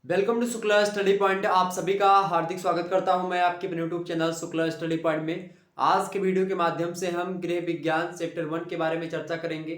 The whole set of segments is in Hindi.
Welcome to Shukla study point. आप सभी का हार्दिक स्वागत करता हूं मैं आपके अपने YouTube channel Shukla study point में। आज के वीडियो के माध्यम से हम गृह विज्ञान चैप्टर 1 के बारे में चर्चा करेंगे।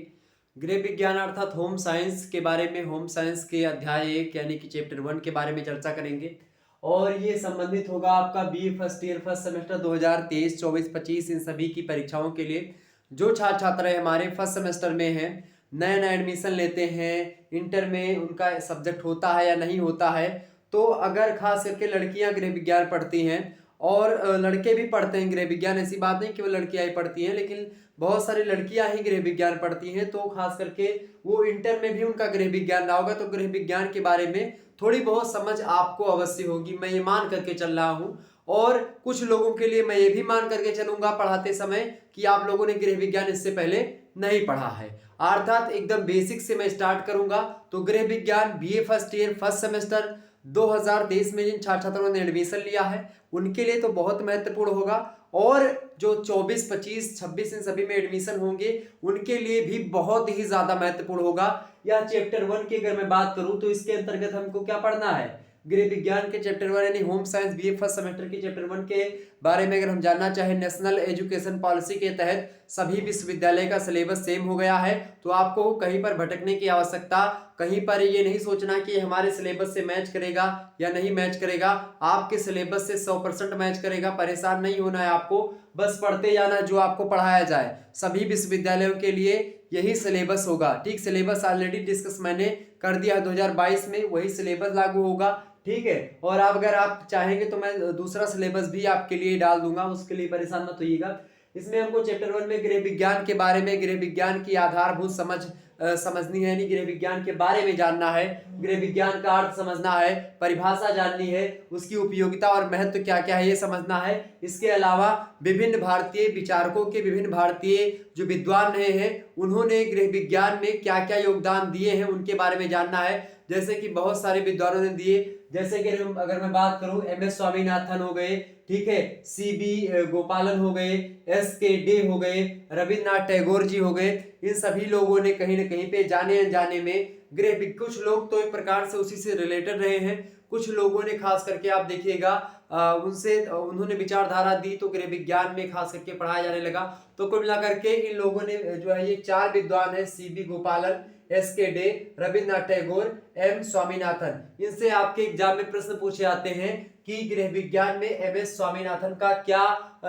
गृह विज्ञान अर्थात होम साइंस के बारे में, होम साइंस के अध्याय 1 यानी कि चैप्टर 1 के बारे में चर्चा करेंगे। और ये संबंधित होगा आपका BA first year first semester 2023, 24, 25 इन सभी की परीक्षाओं के लिए। जो छात्र छात्राएं हमारे फर्स्ट सेमेस्टर में हैं, नया नया एडमिशन लेते हैं, इंटर में उनका सब्जेक्ट होता है या नहीं होता है, तो अगर खास करके लड़कियां गृह विज्ञान पढ़ती हैं और लड़के भी पढ़ते हैं गृह विज्ञान, ऐसी बात नहीं केवल लड़कियां ही पढ़ती हैं, लेकिन बहुत सारी लड़कियां ही गृह विज्ञान पढ़ती हैं, तो खास करके वो इंटर में भी उनका गृह विज्ञान रहा होगा, तो गृह विज्ञान के बारे में थोड़ी बहुत समझ आपको अवश्य होगी, मैं ये मान करके चल रहा हूँ। और कुछ लोगों के लिए मैं ये भी मान करके चलूंगा पढ़ाते समय कि आप लोगों ने गृह विज्ञान इससे पहले नहीं पढ़ा है, अर्थात एकदम बेसिक से मैं स्टार्ट करूंगा। तो गृह विज्ञान BA first year first semester 2023 में जिन छात्र छात्रों ने एडमिशन लिया है उनके लिए तो बहुत महत्वपूर्ण होगा, और जो 24, 25, 26 इन सभी में एडमिशन होंगे उनके लिए भी बहुत ही ज्यादा महत्वपूर्ण होगा। या चैप्टर 1 की अगर मैं बात करूं तो इसके अंतर्गत हमको क्या पढ़ना है, गृह विज्ञान के चैप्टर 1 यानी home science BA first semester के चैप्टर 1 के बारे में अगर हम जानना चाहें, नेशनल एजुकेशन पॉलिसी के तहत सभी विश्वविद्यालय का सिलेबस सेम हो गया है, तो आपको कहीं पर भटकने की आवश्यकता, कहीं पर ये नहीं सोचना कि हमारे सिलेबस से मैच करेगा या नहीं मैच करेगा, आपके सिलेबस से 100% मैच करेगा। परेशान नहीं होना है आपको, बस पढ़ते जाना जो आपको पढ़ाया जाए। सभी विश्वविद्यालयों के लिए यही सिलेबस होगा, ठीक। सिलेबस ऑलरेडी डिस्कस मैंने कर दिया 2022 में, वही सिलेबस लागू होगा, ठीक है। और आप अगर आप चाहेंगे तो मैं दूसरा सिलेबस भी आपके लिए डाल दूंगा, उसके लिए परेशान मत होइएगा। इसमें हमको चैप्टर 1 में गृह विज्ञान के बारे में, गृह विज्ञान की आधारभूत समझनी है, यानी गृह विज्ञान के बारे में जानना है, गृह विज्ञान का अर्थ समझना है, परिभाषा जाननी है, उसकी उपयोगिता और महत्व क्या क्या है ये समझना है। इसके अलावा विभिन्न भारतीय विचारकों के, विभिन्न भारतीय जो विद्वान रहे हैं उन्होंने गृह विज्ञान में क्या क्या योगदान दिए हैं उनके बारे में जानना है। जैसे कि बहुत सारे विद्वानों ने दिए, जैसे कि अगर मैं बात करूं एम.एस. स्वामीनाथन हो गए, ठीक है, सी.बी. गोपालन हो गए, S.K. डे हो गए, रविन्द्रनाथ टैगोर जी हो गए। इन सभी लोगों ने कहीं ना कहीं पे जाने अनजाने में कुछ लोग तो एक प्रकार से उसी से रिलेटेड रहे हैं, कुछ लोगों ने खास करके आप देखिएगा उन्होंने विचारधारा दी तो गृह विज्ञान में खास करके पढ़ाया जाने लगा। तो कुल मिलाकर के इन लोगों ने जो है, ये 4 विद्वान है, सी.बी. गोपालन, S.K. Day, Rabindranath Tagore, M. Swaminathan. इनसे आपके एग्जाम में प्रश्न पूछे जाते हैं कि गृह विज्ञान में M.S. स्वामीनाथन का क्या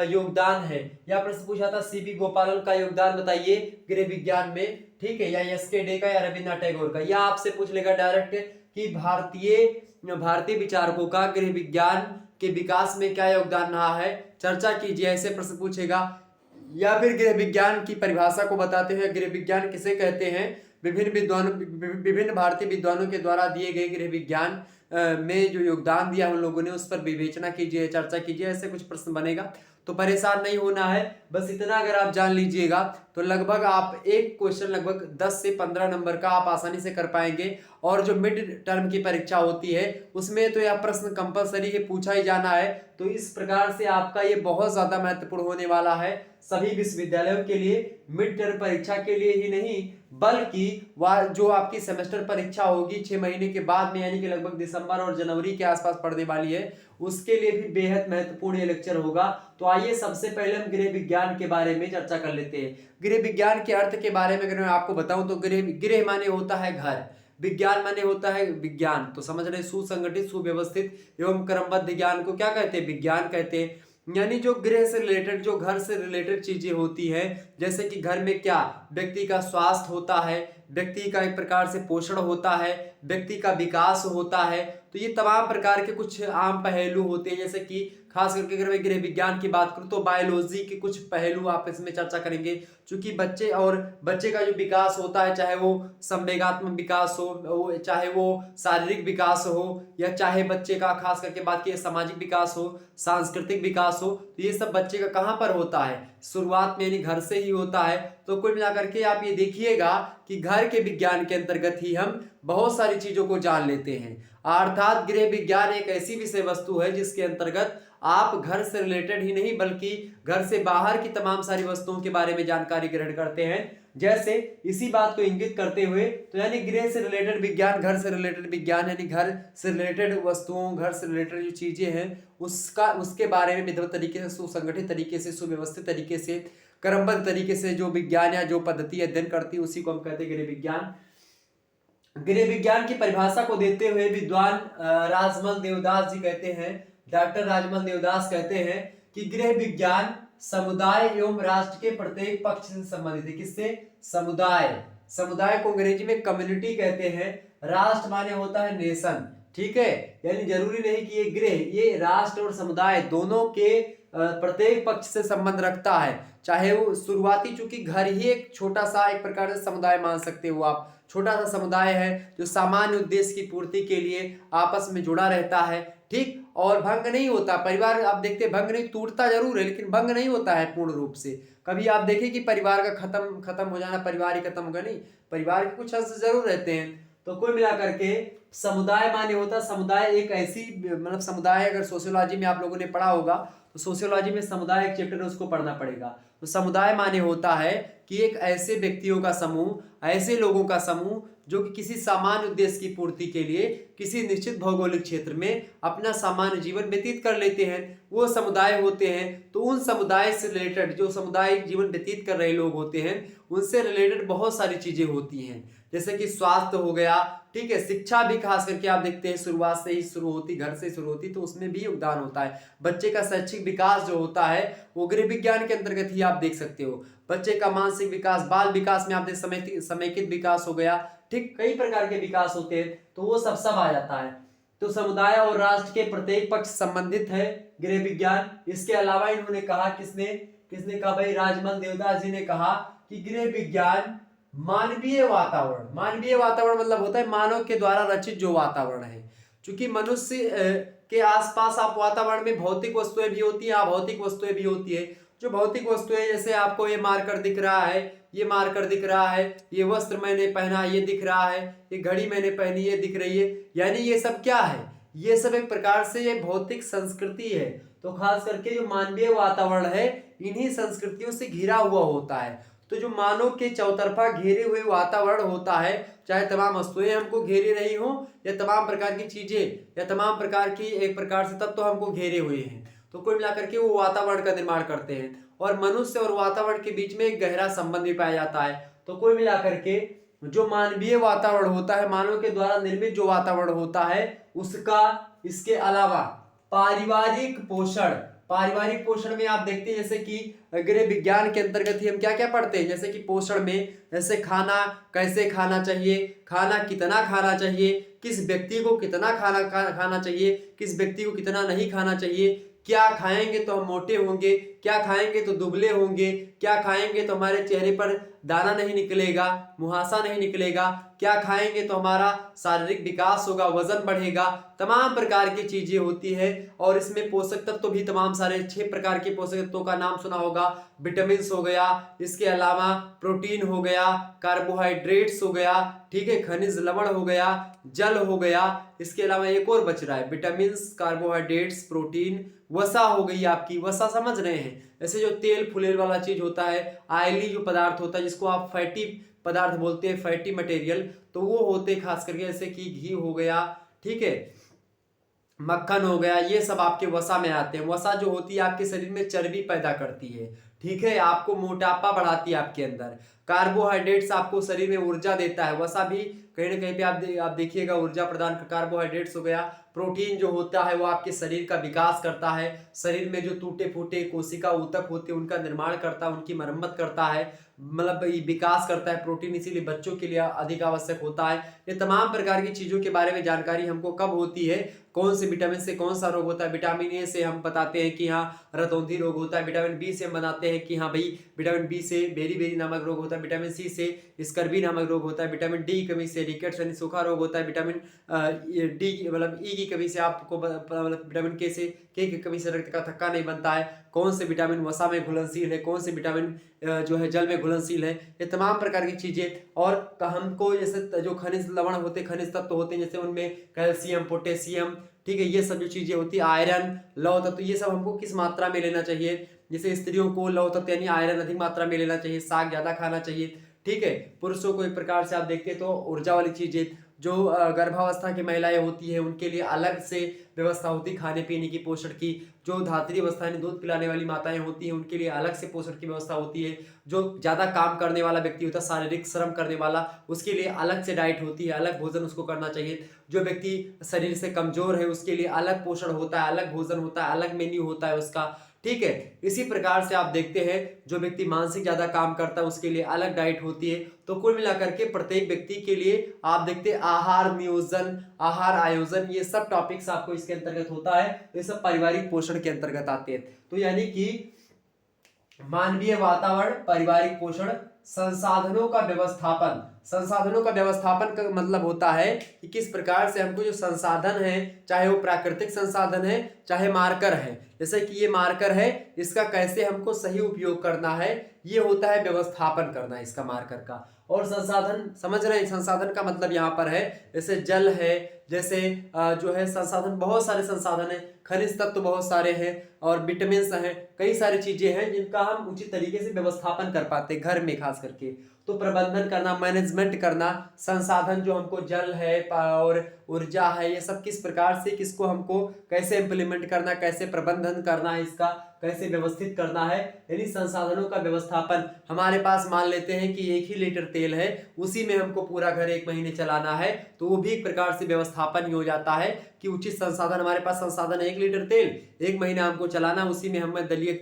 योगदान है, या प्रश्न पूछा था सी.बी. गोपालन का योगदान बताइए गृह विज्ञान में, ठीक है, या S.K. डे का या रविन्द्रनाथ टैगोर का। या आपसे पूछ लेगा डायरेक्ट कि भारतीय विचारकों का गृह विज्ञान के विकास में क्या योगदान रहा है, चर्चा कीजिए, ऐसे प्रश्न पूछेगा। या फिर गृह विज्ञान की परिभाषा को बताते हुए गृह विज्ञान किसे कहते हैं, विभिन्न भारतीय विद्वानों के द्वारा दिए गए गृह विज्ञान में जो योगदान दिया उन लोगों ने उस पर विवेचना कीजिए, चर्चा कीजिए, ऐसे कुछ प्रश्न बनेगा। तो परेशान नहीं होना है, बस इतना अगर आप जान लीजिएगा तो लगभग आप एक क्वेश्चन लगभग 10 से 15 नंबर का आप आसानी से कर पाएंगे। और जो मिड टर्म की परीक्षा होती है उसमें तो यह प्रश्न कंपलसरी है, पूछा ही जाना है। तो इस प्रकार से आपका ये बहुत ज्यादा महत्वपूर्ण होने वाला है सभी विश्वविद्यालयों के लिए, मिड टर्म परीक्षा के लिए ही नहीं बल्कि जो आपकी सेमेस्टर परीक्षा होगी 6 महीने के बाद में, यानी कि लगभग दिसंबर और जनवरी के आसपास पढ़ने वाली है, उसके लिए भी बेहद महत्वपूर्ण ये लेक्चर होगा। तो आइए सबसे पहले हम गृह विज्ञान के बारे में चर्चा कर लेते हैं। गृह विज्ञान के अर्थ के बारे में अगर मैं आपको बताऊं तो गृह माने होता है घर, विज्ञान माने होता है विज्ञान, तो समझ रहे, सुसंगठित, सुव्यवस्थित एवं क्रमबद्ध ज्ञान को क्या कहते हैं, विज्ञान कहते हैं। यानी जो गृह से रिलेटेड, जो घर से रिलेटेड चीजें होती है, जैसे कि घर में क्या व्यक्ति का स्वास्थ्य होता है, व्यक्ति का एक प्रकार से पोषण होता है, व्यक्ति का विकास होता है, तो ये तमाम प्रकार के कुछ आम पहलू होते हैं। जैसे कि खास करके अगर मैं गृह विज्ञान की बात करूं तो बायोलॉजी के कुछ पहलू आप इसमें चर्चा करेंगे, क्योंकि बच्चे का जो विकास होता है, चाहे वो संवेगात्मक विकास हो, चाहे वो शारीरिक विकास हो, या चाहे बच्चे का खास करके बात की सामाजिक विकास हो, सांस्कृतिक विकास हो, तो ये सब बच्चे का कहां पर होता है, शुरुआत में यानी घर से ही होता है। तो कुल मिलाकर के आप ये देखिएगा कि घर घर के विज्ञान के अंतर्गत ही हम बहुत सारी चीजों को जान लेते हैं। अर्थात गृह विज्ञान एक ऐसी विषय वस्तु है जिसके अंतर्गत आप घर से रिलेटेड ही नहीं बल्कि घर से बाहर की तमाम सारी वस्तुओं के बारे में जानकारी ग्रहण करते हैं। जैसे इसी बात को इंगित करते हुए तो यानी गृह से रिलेटेड विज्ञान, घर से रिलेटेड विज्ञान यानी घर से रिलेटेड वस्तुओं, घर से रिलेटेड जो चीजें हैं उसके बारे में विधिवत तरीके से, सुसंगठित तरीके से, सुव्यवस्थित तरीके से, क्रमबद्ध तरीके से जो विज्ञान या जो पद्धति अध्ययन करती है उसी को हम कहते हैं गृह विज्ञान। गृह विज्ञान की परिभाषा को देते हुए विद्वान राजमल देवदास जी कहते हैं, डॉक्टर राजमल देवदास कहते हैं कि गृह विज्ञान समुदाय एवं राष्ट्र के प्रत्येक पक्ष से संबंधित है। किससे? समुदाय को अंग्रेजी में कम्युनिटी कहते हैं। राष्ट्र माने होता है नेशन, ठीक है, यानी जरूरी नहीं कि ये गृह, ये राष्ट्र और समुदाय दोनों के प्रत्येक पक्ष से संबंध रखता है। चाहे वो शुरुआती, चूंकि घर ही एक छोटा सा एक प्रकार से समुदाय मान सकते हो आप, छोटा सा समुदाय है जो सामान्य उद्देश्य की पूर्ति के लिए आपस में जुड़ा रहता है, ठीक, और भंग नहीं होता। परिवार आप देखते हैं भंग नहीं, टूटता जरूर है लेकिन भंग नहीं होता है पूर्ण रूप से। कभी आप देखें कि परिवार का खत्म हो जाना, परिवार ही खत्म होगा, नहीं, परिवार के कुछ अंश जरूर रहते हैं। तो कुल मिलाकर के समुदाय माने होता, समुदाय एक ऐसी, मतलब समुदाय अगर सोशियोलॉजी में आप लोगों ने पढ़ा होगा तो सोशियोलॉजी में समुदाय एक चैप्टर है, उसको पढ़ना पड़ेगा। तो समुदाय माने होता है कि एक ऐसे व्यक्तियों का समूह, ऐसे लोगों का समूह जो कि किसी सामान्य उद्देश्य की पूर्ति के लिए किसी निश्चित भौगोलिक क्षेत्र में अपना सामान्य जीवन व्यतीत कर लेते हैं, वो समुदाय होते हैं। तो उन समुदाय से रिलेटेड, जो सामुदायिक जीवन व्यतीत कर रहे लोग होते हैं, उनसे रिलेटेड बहुत सारी चीजें होती हैं, जैसे कि स्वास्थ्य हो गया, ठीक है, शिक्षा भी खास करके आप देखते हैं शुरुआत से ही शुरू होती, घर से शुरू होती, तो उसमें भी योगदान होता है। बच्चे का शैक्षिक विकास जो होता है वो गृह विज्ञान के अंतर्गत ही आप देख सकते हो। बच्चे का मानसिक विकास, बाल विकास में आप देख समेकित विकास हो गया, ठीक, कई प्रकार के विकास होते हैं, तो वो सब आ जाता है। तो समुदाय और राष्ट्र के प्रत्येक पक्ष संबंधित है गृह विज्ञान। इसके अलावा इन्होंने कहा, किसने कहा भाई? राजमल देवदास जी ने कहा कि गृह विज्ञान मानवीय वातावरण मतलब होता है मानव के द्वारा रचित जो वातावरण है। क्योंकि मनुष्य के आसपास आप वातावरण में भौतिक वस्तुएं भी होती हैं, अभौतिक वस्तुएं भी होती है। जो भौतिक वस्तुएं, जैसे आपको ये मार्कर दिख रहा है, ये मार्कर दिख रहा है, ये वस्त्र मैंने पहना ये दिख रहा है, ये घड़ी मैंने पहनी ये दिख रही है, यानी ये सब क्या है? ये सब एक प्रकार से ये भौतिक संस्कृति है। तो खास करके जो मानवीय वातावरण है इन्हीं संस्कृतियों से घिरा हुआ होता है। तो जो मानव के चौतरफा घेरे हुए वातावरण होता है, चाहे तमाम वस्तुएं हमको घेरे रही हो या तमाम प्रकार की चीजें या तमाम प्रकार की एक प्रकार से तत्व हमको घेरे हुए हैं, तो कुल मिलाकर के वो वातावरण का निर्माण करते हैं। और मनुष्य और वातावरण के बीच में एक गहरा संबंध भी पाया जाता है। तो कुल मिलाकर के जो मानवीय वातावरण होता है, मानव के द्वारा निर्मित जो वातावरण होता है उसका, इसके अलावा पारिवारिक पोषण में आप देखते हैं, जैसे कि गृह विज्ञान के अंतर्गत ही हम क्या क्या पढ़ते हैं, जैसे कि पोषण में, जैसे खाना कैसे खाना चाहिए, खाना कितना खाना चाहिए, किस व्यक्ति को कितना खाना चाहिए, किस व्यक्ति को कितना नहीं खाना चाहिए, क्या खाएंगे तो हम मोटे होंगे, क्या खाएंगे तो दुबले होंगे, क्या खाएंगे तो हमारे चेहरे पर दाना नहीं निकलेगा, मुहासा नहीं निकलेगा, क्या खाएंगे तो हमारा शारीरिक विकास होगा, वजन बढ़ेगा, तमाम प्रकार की चीजें होती है। और इसमें पोषक तत्व भी तमाम सारे 6 प्रकार के पोषक तत्वों का नाम सुना होगा। विटामिन हो गया, इसके अलावा प्रोटीन हो गया, कार्बोहाइड्रेट्स हो गया, ठीक है, खनिज लवण हो गया, जल हो गया, इसके अलावा एक और बच रहा है, विटामिन, कार्बोहाइड्रेट्स, प्रोटीन, वसा हो गई आपकी, वसा समझ रहे हैं, ऐसे जो तेल फुलेल वाला चीज होता है, ऑयली जो पदार्थ होता है जिसको आप फैटी पदार्थ बोलते हैं, फैटी मटेरियल, तो वो होते खास करके, जैसे कि घी हो गया, ठीक है, मक्खन हो गया, ये सब आपके वसा में आते हैं। वसा जो होती है आपके शरीर में चर्बी पैदा करती है, ठीक है, आपको मोटापा बढ़ाती है आपके अंदर। कार्बोहाइड्रेट्स आपको शरीर में ऊर्जा देता है, वसा भी कहीं ना कहीं पे आप देखिएगा ऊर्जा प्रदान कर। कार्बोहाइड्रेट्स हो गया। प्रोटीन जो होता है वो आपके शरीर का विकास करता है, शरीर में जो टूटे फूटे कोशिका ऊतक होते हैं उनका निर्माण करता है, उनकी मरम्मत करता है, मतलब विकास करता है प्रोटीन, इसीलिए बच्चों के लिए अधिक आवश्यक होता है। ये तमाम प्रकार की चीजों के बारे में जानकारी हमको कब होती है, कौन से विटामिन से कौन सा रोग होता है। विटामिन ए से हम बताते हैं कि हाँ रतौंधी रोग होता है, विटामिन बी से हम बताते हैं कि हाँ भाई विटामिन बी से बेरी बेरी नामक रोग होता है, विटामिन सी से स्कर्वी नामक रोग होता है, विटामिन डी की कमी से से रिकेट्स यानी सूखा रोग होता है, विटामिन डी मतलब ई की कमी से आपको मतलब विटामिन के की कमी से रक्त का थक्का नहीं बनता है, कौन से विटामिन वसा में घुलनशील है, कौन से विटामिन जो है जल में घुलनशील है, ये तमाम प्रकार की चीजें। और हमको जैसे जो खनिज लवण होते, खनिज तत्व होते हैं, जैसे उनमें कैल्शियम, पोटेशियम, ठीक है, ये सब जो चीजें होती है, आयरन, लौह तत्व, ये सब हमको किस मात्रा में लेना चाहिए। जैसे स्त्रियों को लौह तत्व यानी आयरन अधिक मात्रा में लेना चाहिए, साग ज्यादा खाना चाहिए, ठीक है। पुरुषों को एक प्रकार से आप देखते हैं तो ऊर्जा वाली चीजें, जो गर्भावस्था की महिलाएं होती है उनके लिए अलग से व्यवस्था होती है खाने पीने की, पोषण की। जो धात्री अवस्था यानी दूध पिलाने वाली माताएं होती हैं उनके लिए अलग से पोषण की व्यवस्था होती है। जो ज्यादा काम करने वाला व्यक्ति होता है, शारीरिक श्रम करने वाला, उसके लिए अलग से डाइट होती है, अलग भोजन उसको करना चाहिए। जो व्यक्ति शरीर से कमजोर है उसके लिए अलग पोषण होता है, अलग भोजन होता है, अलग मेन्यू होता है उसका, ठीक है। इसी प्रकार से आप देखते हैं जो व्यक्ति मानसिक ज्यादा काम करता है उसके लिए अलग डाइट होती है। तो कुल मिलाकर के प्रत्येक व्यक्ति के लिए आप देखते हैं आहार नियोजन, आहार आयोजन, ये सब टॉपिक्स आपको इसके अंतर्गत होता है। ये सब पारिवारिक पोषण के अंतर्गत आते हैं। तो यानी कि मानवीय वातावरण, पारिवारिक पोषण, संसाधनों का व्यवस्थापन। संसाधनों का व्यवस्थापन का मतलब होता है कि किस प्रकार से हमको जो संसाधन है, चाहे वो प्राकृतिक संसाधन है चाहे मार्कर है, जैसे कि ये मार्कर है, इसका कैसे हमको सही उपयोग करना है, ये होता है व्यवस्थापन करना इसका मार्कर का। और संसाधन समझ रहे हैं, संसाधन का मतलब यहाँ पर है जैसे जल है, जैसे जो है संसाधन, बहुत सारे संसाधन है, खनिज तत्व तो बहुत सारे हैं, और विटामिन हैं, कई सारी चीजें हैं जिनका हम उचित तरीके से व्यवस्थापन कर पाते हैं घर में खास करके। तो प्रबंधन करना, मैनेजमेंट करना, संसाधन जो हमको जल है और ऊर्जा है, ये सब किस प्रकार से, किसको हमको कैसे इम्प्लीमेंट करना, कैसे प्रबंधन करना है, इसका कैसे व्यवस्थित करना है, यानी संसाधनों का व्यवस्थापन। हमारे पास मान लेते हैं कि 1 ही लीटर तेल है, उसी में हमको पूरा घर 1 महीने चलाना है, तो वो भी एक प्रकार से व्यवस्थापन ही हो जाता है कि उचित संसाधन, हमारे पास संसाधन 1 लीटर तेल, 1 महीना हमको चलाना, उसी में हमें दलिए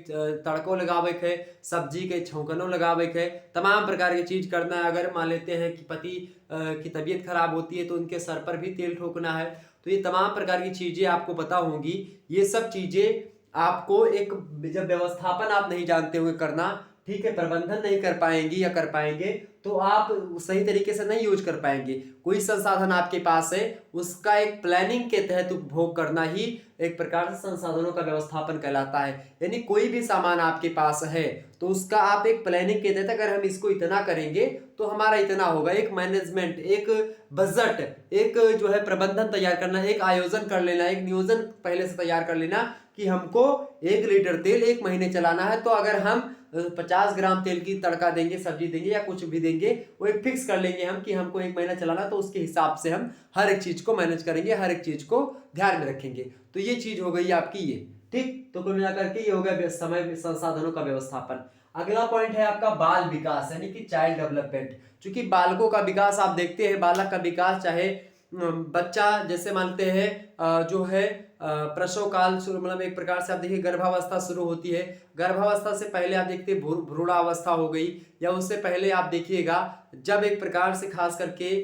तड़को लगावे के, सब्जी के छौंकनों लगावे के, तमाम प्रकार की चीज करना है। अगर मान लेते हैं कि पति की तबीयत खराब होती है तो उनके सर पर भी तेल ठोकना है। तो ये तमाम प्रकार की चीजें आपको पता होंगी। ये सब चीजें आपको एक, जब व्यवस्थापन आप नहीं जानते हुए करना, ठीक है, प्रबंधन नहीं कर पाएंगे या कर पाएंगे तो आप सही तरीके से नहीं यूज कर पाएंगे। कोई संसाधन आपके पास है, उसका एक प्लानिंग के तहत उपभोग करना ही एक प्रकार से संसाधनों का व्यवस्थापन कहलाता है। यानी कोई भी सामान आपके पास है तो उसका आप एक प्लानिंग के तहत, अगर हम इसको इतना करेंगे तो हमारा इतना होगा, एक मैनेजमेंट, एक बजट, एक जो है प्रबंधन तैयार करना, एक आयोजन कर लेना, एक नियोजन पहले से तैयार कर लेना कि हमको 1 लीटर तेल 1 महीने चलाना है। तो अगर हम 50 ग्राम तेल की तड़का देंगे, सब्जी देंगे या कुछ भी देंगे, वो एक फिक्स कर लेंगे हम कि हमको 1 महीना चलाना, तो उसके हिसाब से हम हर एक चीज को मैनेज करेंगे, हर एक चीज को ध्यान में रखेंगे। तो ये चीज हो गई आपकी ये, ठीक। तो कुल मिलाकर के ये हो गया समय संसाधनों का व्यवस्थापन। अगला पॉइंट है आपका बाल विकास यानी कि चाइल्ड डेवलपमेंट। क्योंकि बालकों का विकास आप देखते हैं, बालक का विकास, चाहे बच्चा जैसे मानते हैं जो है प्रसव काल शुरू, मतलब एक प्रकार से आप देखिए गर्भावस्था शुरू होती है। गर्भावस्था से पहले आप देखते हैं भ्रूणावस्था हो गई, या उससे पहले आप देखिएगा जब एक प्रकार से खास करके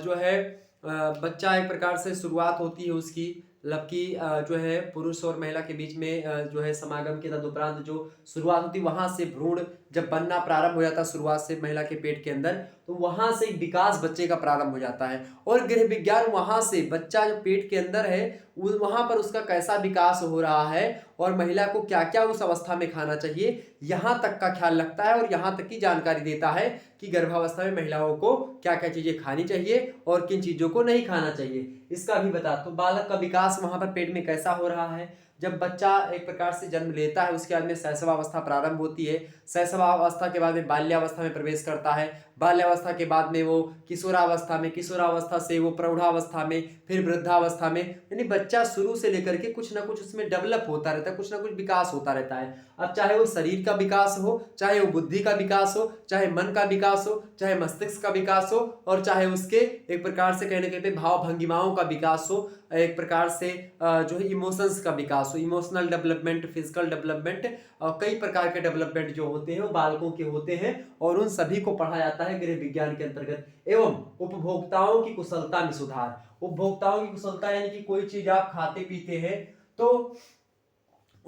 जो है बच्चा एक प्रकार से शुरुआत होती है उसकी, मतलब कि जो है पुरुष और महिला के बीच में जो है समागम के तदुपरांत जो शुरुआत होती है, वहां से भ्रूण जब बनना प्रारंभ हो जाता है शुरुआत से महिला के पेट के अंदर, तो वहां से विकास बच्चे का प्रारंभ हो जाता है। और गृह विज्ञान वहां से बच्चा जो पेट के अंदर है वहां पर उसका कैसा विकास हो रहा है और महिला को क्या क्या उस अवस्था में खाना चाहिए, यहां तक का ख्याल रखता है और यहां तक की जानकारी देता है कि गर्भावस्था में महिलाओं को क्या क्या चीजें खानी चाहिए और किन चीजों को नहीं खाना चाहिए, इसका भी बता। तो बालक का विकास वहां पर पेट में कैसा हो रहा है, जब बच्चा एक प्रकार से जन्म लेता है उसके बाद में शैशवावस्था प्रारंभ होती है, शैशवावस्था के बाद में बाल्यावस्था में प्रवेश करता है, बाल्यावस्था के बाद में वो किशोरावस्था में, किशोरावस्था से वो प्रौढ़ावस्था में, फिर वृद्धावस्था में, यानी बच्चा शुरू से लेकर के कुछ ना कुछ उसमें डेवलप होता रहता है, कुछ ना कुछ विकास होता रहता है। अब चाहे वो शरीर का विकास हो, चाहे वो बुद्धि का विकास हो, चाहे मन का विकास हो, चाहे मस्तिष्क का विकास हो, और चाहे उसके एक प्रकार से कहने के भाव भंगिमाओं का विकास हो, एक प्रकार से जो है इमोशंस का विकास हो, इमोशनल डेवलपमेंट, फिजिकल डेवलपमेंट, और कई प्रकार के डेवलपमेंट जो होते हैं वो बालकों के होते हैं, और उन सभी को पढ़ा जाता है गृह विज्ञान के अंतर्गत। एवं उपभोक्ताओं की कुशलता में सुधार। उपभोक्ताओं की कुशलता यानी कि कोई चीज आप खाते पीते हैं तो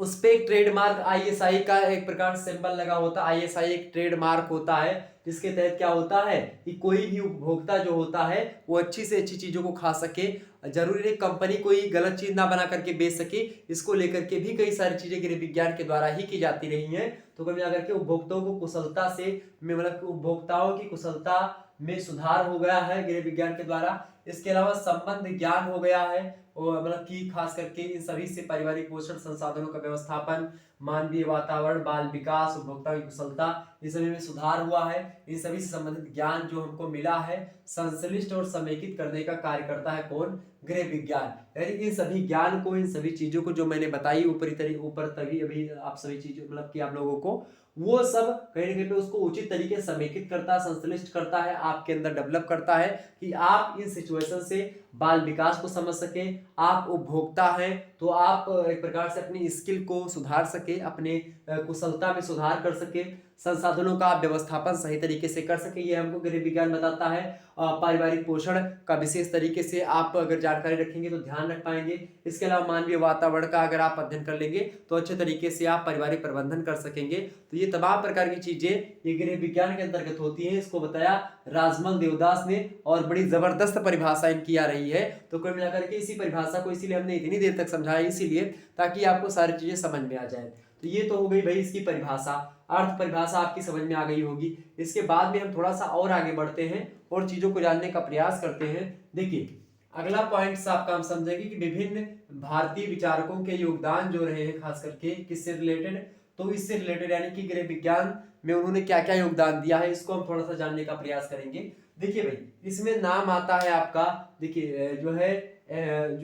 उस पे एक ट्रेडमार्क आईएसआई का एक प्रकार सिंबल लगा होता है। आईएसआई एक ट्रेडमार्क होता है जिसके तहत क्या होता है कि कोई भी उपभोक्ता जो होता है वो अच्छी से अच्छी चीजों को खा सके। जरूरी नहीं कंपनी कोई गलत चीज ना बना करके बेच सके, इसको लेकर के भी कई सारी चीजें गृह विज्ञान के द्वारा ही की जाती रही हैं। तो कभी जाकर के उपभोक्ताओं को कुशलता से मतलब उपभोक्ताओं की कुशलता में सुधार हो गया है गृह विज्ञान के द्वारा। इसके अलावा संबंध ज्ञान हो गया है और मतलब कि खास करके इन सभी से पारिवारिक पोषण, संसाधनों का व्यवस्थापन, मानवीय वातावरण, बाल विकास, उपभोक्ता की कुशलता, इस सभी में सुधार हुआ है। इन सभी से संबंधित ज्ञान जो हमको मिला है संश्लिष्ट और समेकित करने का कार्य करता है कौन? गृह विज्ञान। यानी इन सभी ज्ञान को, इन सभी चीजों को जो मैंने बताई ऊपर तभी अभी आप सभी चीजों मतलब कि आप लोगों को वो सब कहीं ना कहीं पे उसको उचित तरीके से समेकित करता है, संश्लिष्ट करता है, आपके अंदर डेवलप करता है कि आप इन सिचुएशन से बाल विकास को समझ सके। आप उपभोक्ता हैं तो आप एक प्रकार से अपनी स्किल को सुधार सके, अपने कुशलता में सुधार कर सके, संसाधनों का व्यवस्थापन सही तरीके से कर सके, ये हमको गृह विज्ञान बताता है। पारिवारिक पोषण का विशेष तरीके से आप अगर जानकारी रखेंगे तो ध्यान रख पाएंगे। इसके अलावा मानवीय वातावरण का अगर आप अध्ययन कर लेंगे तो अच्छे तरीके से आप पारिवारिक प्रबंधन कर सकेंगे। तो ये तमाम प्रकार की चीजें ये गृह विज्ञान के अंतर्गत होती हैं। इसको बताया राजमल देवदास ने और बड़ी जबरदस्त परिभाषा इनकी आ रही है। तो कुल मिलाकर के इसी परिभाषा को इसीलिए हमने इतनी देर तक समझाया, इसीलिए ताकि आपको सारी चीजें समझ में आ जाए। तो ये तो हो गई भाई इसकी परिभाषा, अर्थ परिभाषा आपकी समझ में आ गई होगी। इसके बाद में हम थोड़ा सा और आगे बढ़ते हैं और चीजों को जानने का प्रयास करते हैं। देखिए अगला पॉइंट आपका हम समझेंगे कि विभिन्न भारतीय विचारकों के योगदान जो रहे हैं खास करके किससे रिलेटेड, तो इससे रिलेटेड यानी कि गृह विज्ञान में उन्होंने क्या क्या योगदान दिया है इसको हम थोड़ा सा जानने का प्रयास करेंगे। देखिए भाई इसमें नाम आता है आपका, देखिए जो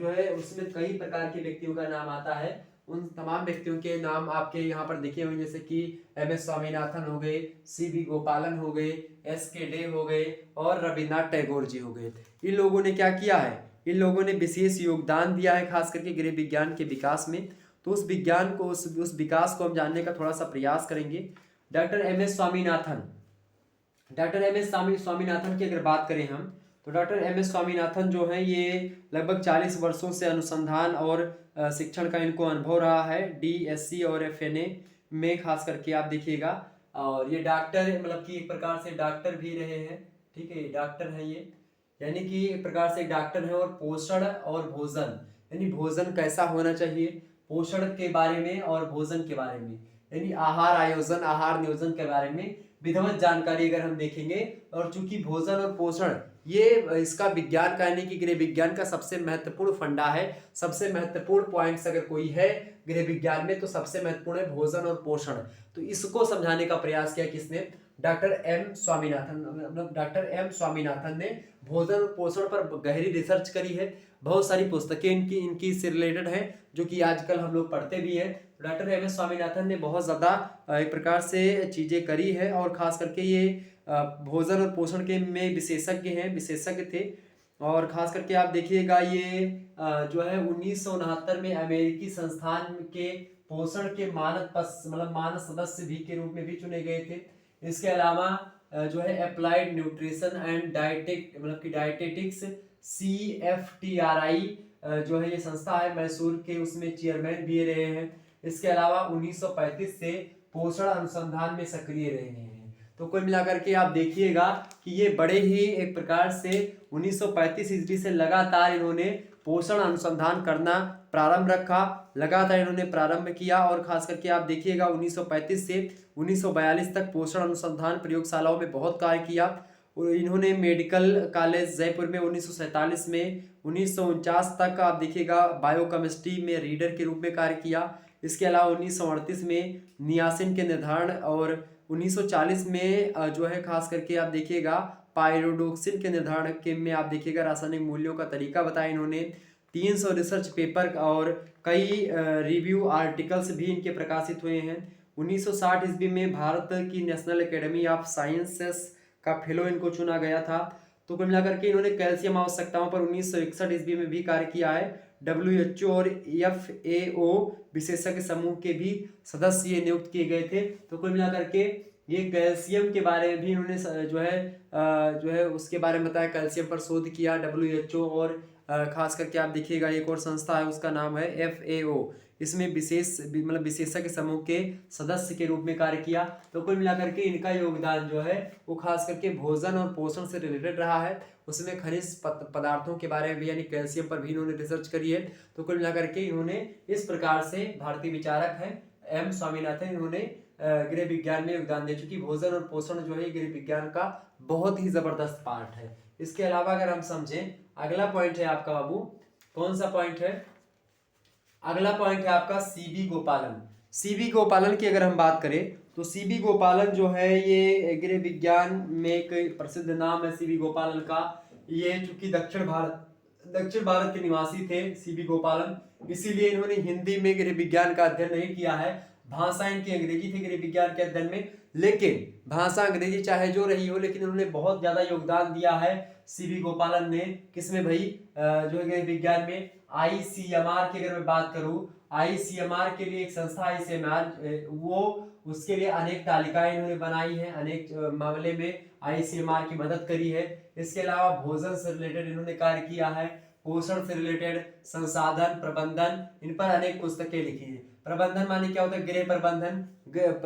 है उसमें कई प्रकार के व्यक्तियों का नाम आता है। उन तमाम व्यक्तियों के नाम आपके यहाँ पर लिखे हुए जैसे कि एम.एस. स्वामीनाथन हो गए, सी.वी. गोपालन हो गए, एस.के. डे हो गए और रविन्द्रनाथ टैगोर जी हो गए। इन लोगों ने क्या किया है? इन लोगों ने विशेष योगदान दिया है खास करके गृह विज्ञान के विकास में। तो उस विज्ञान को उस विकास को हम जानने का थोड़ा सा प्रयास करेंगे। Doctor M S. Swaminathan, doctor M S. Swaminathan की अगर बात करें हम तो डॉक्टर एम.एस. स्वामीनाथन जो है ये लगभग 40 वर्षों से अनुसंधान और शिक्षण का इनको अनुभव रहा है डी.एससी और एफ.एन.ए. में खास करके आप देखिएगा। और ये डॉक्टर मतलब कि एक प्रकार से डॉक्टर भी रहे हैं, ठीक है, डॉक्टर है ये, यानी कि एक प्रकार से डॉक्टर है। और पोषण और भोजन यानी भोजन कैसा होना चाहिए, पोषण के बारे में और भोजन के बारे में यानी आहार आयोजन, आहार नियोजन के बारे में विधिवत जानकारी अगर हम देखेंगे। और चूंकि भोजन और पोषण ये इसका विज्ञान का यानी कि गृह विज्ञान का सबसे महत्वपूर्ण फंडा है, सबसे महत्वपूर्ण पॉइंट्स अगर कोई है गृह विज्ञान में तो सबसे महत्वपूर्ण है भोजन और पोषण। तो इसको समझाने का प्रयास किया किसने? Doctor M Swaminathan. Doctor M Swaminathan ने भोजन और पोषण पर गहरी रिसर्च करी है। बहुत सारी पुस्तकें इनकी से रिलेटेड है जो कि आजकल हम लोग पढ़ते भी हैं। डॉक्टर एम एस स्वामीनाथन ने बहुत ज़्यादा एक प्रकार से चीज़ें करी है और ख़ास करके ये भोजन और पोषण के में विशेषज्ञ हैं, विशेषज्ञ थे। और ख़ास करके आप देखिएगा ये जो है 1969 में अमेरिकी संस्थान के पोषण के मानद सदस्य भी के रूप में भी चुने गए थे। इसके अलावा जो है applied nutrition and dietetics CFTRI जो है ये संस्था है मैसूर के, उसमें चेयरमैन भी रहे हैं। इसके अलावा 1935 से पोषण अनुसंधान में सक्रिय रहे हैं। तो कुल मिलाकर के आप देखिएगा कि ये बड़े ही एक प्रकार से 1935 ईस्वी से लगातार इन्होंने पोषण अनुसंधान करना प्रारंभ रखा, लगातार इन्होंने प्रारंभ किया। और खास करके आप देखिएगा 1935 से 1942 तक पोषण अनुसंधान प्रयोगशालाओं में बहुत कार्य किया। इन्होंने मेडिकल कॉलेज जयपुर में 1947 में, 1949 तक आप देखिएगा बायोकेमिस्ट्री में रीडर के रूप में कार्य किया। इसके अलावा 1938 में नियासिन के निर्धारण और 1940 में जो है खास करके आप देखिएगा पायरोडोक्सिन के निर्धारण के में आप देखिएगा रासायनिक मूल्यों का तरीका बताया इन्होंने। 300 रिसर्च पेपर और कई रिव्यू आर्टिकल्स भी इनके प्रकाशित हुए हैं। 1960 ईस्वी में भारत की नेशनल एकेडमी ऑफ साइंसेस का फेलो इनको चुना गया था। तो कुल मिलाकर के इन्होंने कैल्शियम आवश्यकताओं पर 1961 ईस्वी में भी कार्य किया है। WHO और FAO विशेषज्ञ समूह के भी सदस्य ये नियुक्त किए गए थे। तो कुल मिलाकर के ये कैल्शियम के बारे में भी इन्होंने जो है उसके बारे में बताया, कैल्शियम पर शोध किया WHO और खास करके आप देखिएगा एक और संस्था है, उसका नाम है FAO। इसमें मतलब विशेषज्ञ समूह के सदस्य के रूप में कार्य किया। तो कुल मिलाकर के इनका योगदान जो है वो खास करके भोजन और पोषण से रिलेटेड रहा है। उसमें खनिज पदार्थों के बारे में भी यानी कैल्शियम पर भी इन्होंने रिसर्च करी है। तो कुल मिलाकर के इन्होंने इस प्रकार से भारतीय विचारक हैं M स्वामीनाथन, इन्होंने गृह विज्ञान में योगदान दे चुकी। भोजन और पोषण जो है गृह विज्ञान का बहुत ही जबरदस्त पार्ट है। इसके अलावा अगर हम समझें, अगला पॉइंट है आपका बाबू, कौन सा पॉइंट है? अगला पॉइंट है आपका CB गोपालन। CB गोपालन की अगर हम बात करें तो CB गोपालन जो है ये गृह विज्ञान में एक प्रसिद्ध नाम है CB गोपालन का। ये चूंकि दक्षिण भारत के निवासी थे CB गोपालन, इसीलिए इन्होंने हिंदी में गृह विज्ञान का अध्ययन नहीं किया है। भाषा इनकी अंग्रेजी थी गृह विज्ञान के अध्ययन में, लेकिन भाषा अंग्रेजी चाहे जो रही हो, लेकिन उन्होंने बहुत ज्यादा योगदान दिया है CB गोपालन ने। किसमें भाई? जो है गृह विज्ञान में ICMR की अगर मैं बात करूं, ICMR के लिए एक संस्था ICMR, वो उसके लिए अनेक तालिकाएं इन्होंने बनाई हैं, अनेक मामले में ICMR की मदद करी है। इसके अलावा भोजन से रिलेटेड इन्होंने कार्य किया है, पोषण से रिलेटेड, संसाधन प्रबंधन, इन पर अनेक पुस्तकें लिखी है। प्रबंधन माने क्या होता है? गृह प्रबंधन,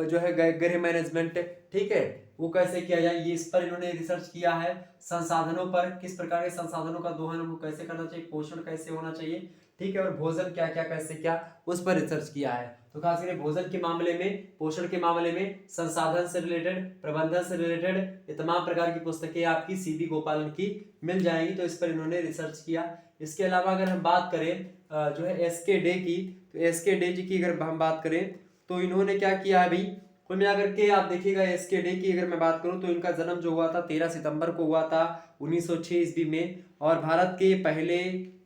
जो है गृह मैनेजमेंट, ठीक है, वो कैसे किया जाए ये इस पर इन्होंने रिसर्च किया है। संसाधनों पर, किस प्रकार के संसाधनों का दोहन हमको कैसे करना चाहिए, पोषण कैसे होना चाहिए, ठीक है, और भोजन क्या क्या कैसे क्या, उस पर रिसर्च किया है। तो खास करके भोजन के मामले में, पोषण के मामले में, संसाधन से रिलेटेड, प्रबंधन से रिलेटेड, ये तमाम प्रकार की पुस्तकें आपकी CB गोपालन की मिल जाएंगी। तो इस पर इन्होंने रिसर्च किया। इसके अलावा अगर हम बात करें जो है SK डे की, तो SK डे जी की अगर हम बात करें तो इन्होंने क्या किया है भाई? कुल मिलाकर के आप देखिएगा SK डे की अगर मैं बात करूं तो इनका जन्म जो हुआ था 13 सितंबर को हुआ था 1906 ईस्वी में, और भारत के पहले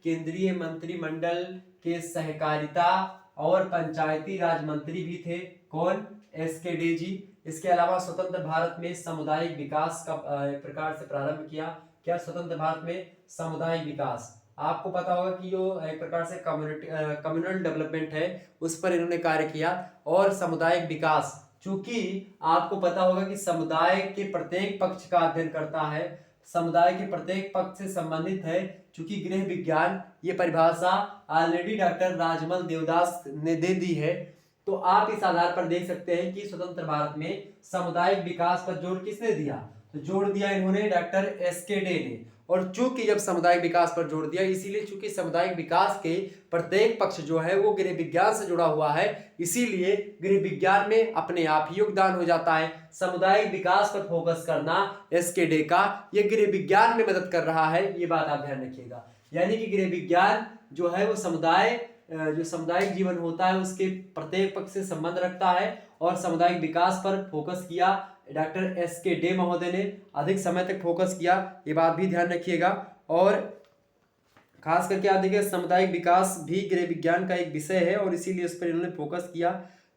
केंद्रीय मंत्रिमंडल के सहकारिता और पंचायती राज मंत्री भी थे। कौन? SK डे जी। इसके अलावा स्वतंत्र भारत में सामुदायिक विकास का एक प्रकार से प्रारंभ किया। क्या? स्वतंत्र भारत में सामुदायिक विकास, आपको पता होगा कि जो एक प्रकार से कम्युनल डेवलपमेंट है उस पर इन्होंने कार्य किया। और सामुदायिक विकास, चूंकि आपको पता होगा कि समुदाय के प्रत्येक पक्ष का अध्ययन करता है, समुदाय के प्रत्येक पक्ष से संबंधित है। चूंकि गृह विज्ञान, ये परिभाषा ऑलरेडी डॉक्टर राजमल देवदास ने दे दी है, तो आप इस आधार पर देख सकते हैं कि स्वतंत्र भारत में सामुदायिक विकास पर जोर किसने दिया? तो जोर दिया इन्होंने डॉक्टर SK डे ने। और चूंकि जब सामुदायिक विकास पर जोर दिया, इसीलिए चूंकि सामुदायिक विकास के प्रत्येक पक्ष जो है वो गृह विज्ञान से जुड़ा हुआ है, इसीलिए गृह विज्ञान में अपने आप ही योगदान हो जाता है। सामुदायिक विकास पर फोकस करना SK डे का, ये गृह विज्ञान में मदद कर रहा है, ये बात आप ध्यान रखिएगा। यानी कि गृह विज्ञान जो है वो समुदाय, जो सामुदायिक जीवन होता है उसके प्रत्येक पक्ष से संबंध रखता है, और सामुदायिक विकास पर फोकस किया डॉक्टर SK डे महोदय ने, अधिक समय तक फोकस किया, ये बात भी ध्यान रखिएगा। और खास करके आप देखिए सामुदायिक विकास भी गृह विज्ञान का एक विषय है और इसीलिए उस पर इन्होंने फोकस किया।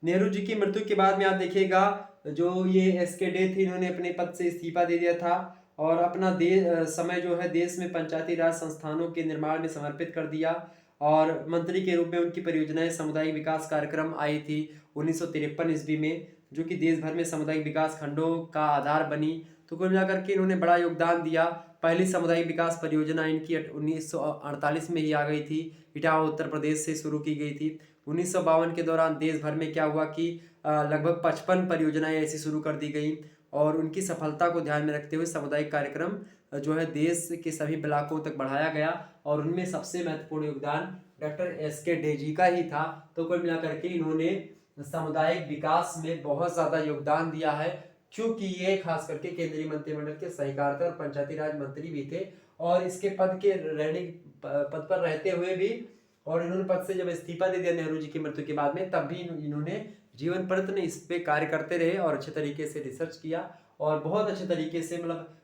नेहरू जी की मृत्यु के बाद में आप देखिएगा जो ये SK डे थे, इन्होंने अपने पद से इस्तीफा दे दिया था और अपना समय जो है देश में पंचायती राज संस्थानों के निर्माण में समर्पित कर दिया। और मंत्री के रूप में उनकी परियोजनाएं सामुदायिक विकास कार्यक्रम आई थी 1953 ईस्वी में, जो कि देश भर में सामुदायिक विकास खंडों का आधार बनी। तो कुल मिलाकर के इन्होंने बड़ा योगदान दिया। पहली सामुदायिक विकास परियोजना इनकी 1948 में ही आ गई थी, इटावा उत्तर प्रदेश से शुरू की गई थी। 1952 के दौरान देश भर में क्या हुआ कि लगभग 55 परियोजनाएं ऐसी शुरू कर दी गई, और उनकी सफलता को ध्यान में रखते हुए सामुदायिक कार्यक्रम जो है देश के सभी ब्लॉकों तक बढ़ाया गया, और उनमें सबसे महत्वपूर्ण योगदान डॉक्टर SK डे जी का ही था। तो कुल मिलाकर के इन्होंने सामुदायिक विकास में बहुत ज्यादा योगदान दिया है, क्योंकि ये खास करके केंद्रीय मंत्रिमंडल के सहकारिता और पंचायती राज मंत्री भी थे, और इसके पद पर रहते हुए भी, और इन्होंने पद से जब इस्तीफा दे दिया नेहरू जी की मृत्यु के बाद में, तब भी इन्होंने जीवन प्रयत्न इस पे कार्य करते रहे और अच्छे तरीके से रिसर्च किया, और बहुत अच्छे तरीके से मतलब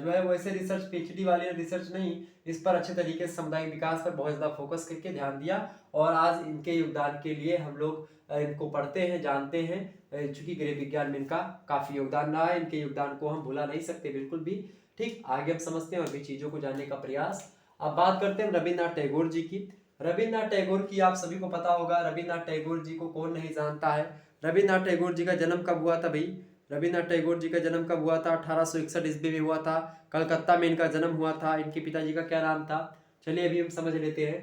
जो है वैसे रिसर्च PhD वाले रिसर्च नहीं, इस पर अच्छे तरीके से सामुदायिक विकास पर बहुत ज़्यादा फोकस करके ध्यान दिया, और आज इनके योगदान के लिए हम लोग इनको पढ़ते हैं, जानते हैं। चूंकि गृह विज्ञान में इनका काफ़ी योगदान रहा है, इनके योगदान को हम भुला नहीं सकते बिल्कुल भी। ठीक, आगे हम समझते हैं और भी चीज़ों को जानने का प्रयास। अब बात करते हैं रविन्द्रनाथ टैगोर जी की। रविन्द्रनाथ टैगोर की आप सभी को पता होगा, रविन्द्रनाथ टैगोर जी को कौन नहीं जानता है। रविन्द्रनाथ टैगोर जी का जन्म कब हुआ था भाई? रविन्द्रनाथ टैगोर जी का जन्म कब हुआ था? 1861 ईस्वी में हुआ था। कलकत्ता में इनका जन्म हुआ था। इनके पिताजी का क्या नाम था? चलिए अभी हम समझ लेते हैं।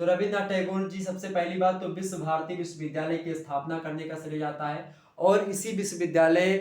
तो रविन्द्रनाथ टैगोर जी सबसे पहली बात तो विश्व भारती विश्वविद्यालय की स्थापना करने का श्रेय जाता है। और इसी विश्वविद्यालय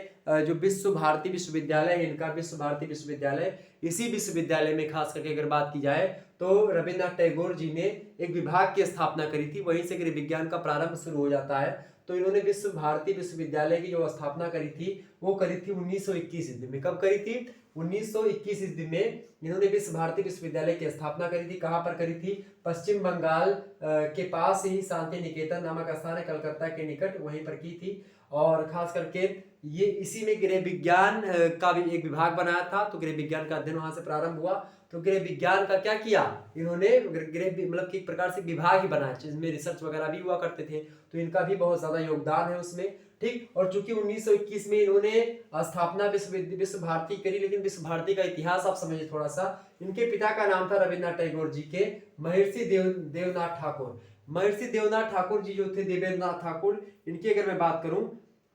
जो विश्व भारती विश्वविद्यालय है इनका, विश्व भारती विश्वविद्यालय, इसी विश्वविद्यालय में खास करके अगर बात की जाए तो रविन्द्रनाथ टैगोर जी ने एक विभाग की स्थापना करी थी, वहीं से गृह विज्ञान का प्रारंभ शुरू हो जाता है। तो इन्होंने विश्व भारती विश्वविद्यालय की जो स्थापना करी थी वो करी थी 1921 ईस्वी में। कब करी थी? 1921 ईस्वी में इन्होंने विश्व भारती विश्वविद्यालय की स्थापना करी थी। कहाँ पर करी थी? पश्चिम बंगाल के पास ही शांति निकेतन नामक स्थान है, कलकत्ता के निकट, वहीं पर की थी। और खास करके ये इसी में गृह विज्ञान का भी एक विभाग बनाया था, तो गृह विज्ञान का अध्ययन वहां से प्रारंभ हुआ। तो गृह विज्ञान का क्या किया इन्होंने? गृह मतलब कि एक प्रकार से विभाग ही बनाया जिसमें रिसर्च वगैरह भी हुआ करते थे, तो इनका भी बहुत ज्यादा योगदान है उसमें। ठीक। और चूंकि 1921 में इन्होंने स्थापना विश्व भारती करी, लेकिन विश्व भारती का इतिहास आप समझिए थोड़ा सा। इनके पिता का नाम था रविन्द्रनाथ टैगोर जी के महर्षि देवनाथ ठाकुर। महर्षि देवनाथ ठाकुर जी जो थे, देवेंद्रनाथ ठाकुर, इनकी अगर मैं बात करूं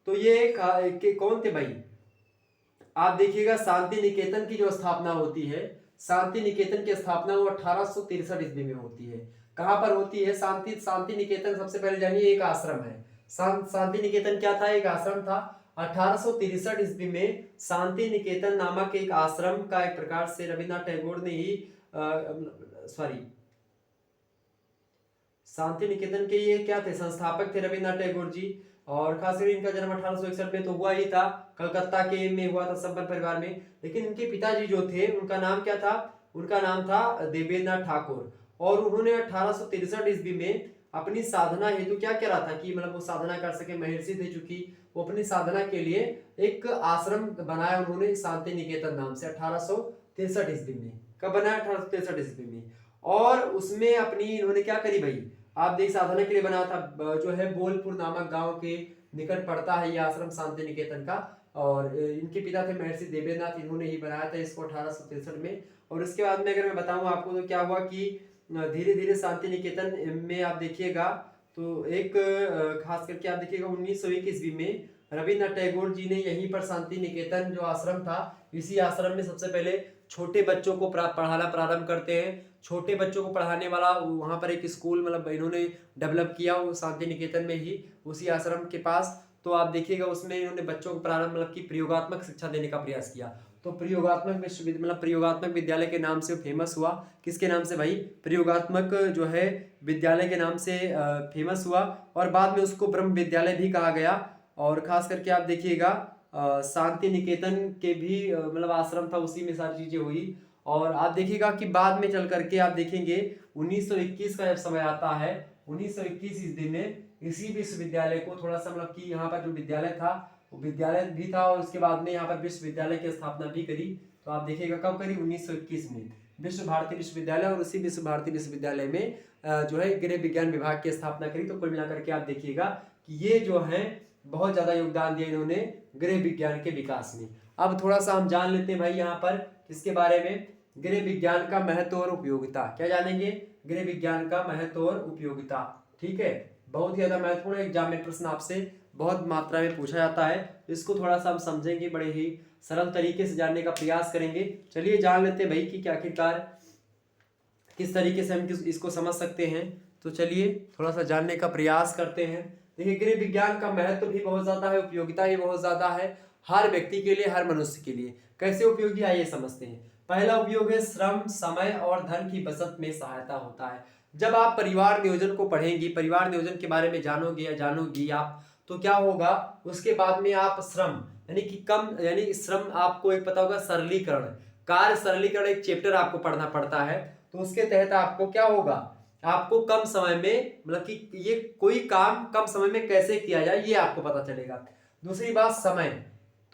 तो ये कौन थे भाई? आप देखिएगा शांति निकेतन की जो स्थापना होती है, शांति निकेतन की स्थापना वो 1863 ईस्वी में होती है। कहां पर होती है? शांति निकेतन सबसे पहले जानिए एक आश्रम है। शांति निकेतन क्या था? एक आश्रम था। 1863 ईस्वी में शांति निकेतन नामक एक आश्रम का एक प्रकार से रविन्द्रनाथ टैगोर ने ही शांति निकेतन के ये क्या थे? संस्थापक थे रविन्द्रनाथ टैगोर जी। और खासकर इनका जन्म 1861 में तो हुआ ही था, कलकत्ता के में हुआ था संपन्न परिवार में। लेकिन इनके पिताजी जो थे उनका नाम क्या था? उनका नाम था देवेंद्रनाथ ठाकुर। और उन्होंने 1863 ईस्वी में अपनी साधना हेतु क्या करा था कि मतलब वो साधना कर सके, महर्षि थे चूंकि, वो अपनी साधना के लिए एक आश्रम बनाया उन्होंने शांति निकेतन नाम से 1863 ईस्वी में। कब बनाया? 1863 ईस्वी में। और उसमें अपनी इन्होंने क्या करी भाई? आप देख, साधना के लिए बना था, जो है बोलपुर नामक गांव के निकट पड़ता है ये आश्रम शांति निकेतन का। और इनके पिता थे महर्षि देवेंद्रनाथ, इन्होंने ही बनाया था इसको 1863 में। और उसके बाद में अगर मैं बताऊं आपको तो क्या हुआ कि धीरे धीरे शांति निकेतन में आप देखिएगा तो एक खास करके आप देखिएगा 1901 ईस्वी में रविन्द्रनाथ टैगोर जी ने यहीं पर शांति निकेतन जो आश्रम था, इसी आश्रम में सबसे पहले छोटे बच्चों को पढ़ाना प्रारंभ करते हैं। छोटे बच्चों को पढ़ाने वाला वहां पर एक स्कूल मतलब इन्होंने डेवलप किया वो शांति निकेतन में ही, उसी आश्रम के पास। तो आप देखिएगा उसमें इन्होंने बच्चों को प्रारंभ मतलब कि प्रयोगात्मक शिक्षा देने का प्रयास किया। तो प्रयोगात्मक विश्वविद्यालय मतलब प्रयोगात्मक विद्यालय के नाम से फेमस हुआ। किसके नाम से भाई? प्रयोगात्मक जो है विद्यालय के नाम से फेमस हुआ। और बाद में उसको ब्रह्म विद्यालय भी कहा गया। और खास करके आप देखिएगा शांति निकेतन के भी मतलब आश्रम था, उसी में सारी चीजें हुई। और आप देखिएगा कि बाद में चल करके आप देखेंगे 1921 का जब समय आता है, 1921 ईस्वी में इसी विश्वविद्यालय को थोड़ा सा मतलब कि यहाँ पर जो विद्यालय था वो विद्यालय भी था, और उसके बाद में यहाँ पर विश्वविद्यालय की स्थापना भी करी। तो आप देखिएगा कब करी? 1921 में विश्व भारती विश्वविद्यालय, और उसी विश्व भारती विश्वविद्यालय में जो है गृह विज्ञान विभाग की स्थापना करी। तो कुल मिलाकर के आप देखिएगा कि ये जो है बहुत ज्यादा योगदान दिया इन्होंने गृह विज्ञान के विकास में। अब थोड़ा सा हम जान लेते हैं भाई यहाँ पर किसके बारे में? गृह विज्ञान का महत्व और उपयोगिता। क्या जानेंगे? गृह विज्ञान का महत्व और उपयोगिता। ठीक है, बहुत ही ज्यादा महत्वपूर्ण एग्जाम में प्रश्न आपसे बहुत मात्रा में पूछा जाता है, तो इसको थोड़ा सा हम समझेंगे, बड़े ही सरल तरीके से जानने का प्रयास करेंगे। चलिए जान लेते हैं भाई कि आखिरकार किस तरीके से हम इसको समझ सकते हैं। तो चलिए थोड़ा सा जानने का प्रयास करते हैं। देखिए, गृह विज्ञान का महत्व भी बहुत ज्यादा है, उपयोगिता भी बहुत ज्यादा है हर व्यक्ति के लिए, हर मनुष्य के लिए। कैसे उपयोगी, आइए समझते हैं। पहला उपयोग है श्रम, समय और धन की बचत में सहायता होता है। जब आप परिवार नियोजन को पढ़ेंगी, परिवार नियोजन के बारे में जानोगे या जानोगी आप, तो क्या होगा उसके बाद में आप श्रम यानी कि कम, यानी श्रम आपको एक पता होगा सरलीकरण, कार्य सरलीकरण एक चैप्टर आपको पढ़ना पड़ता है। तो उसके तहत आपको क्या होगा, आपको कम समय में मतलब कि ये कोई काम कम समय में कैसे किया जाए ये आपको पता चलेगा। दूसरी बात समय,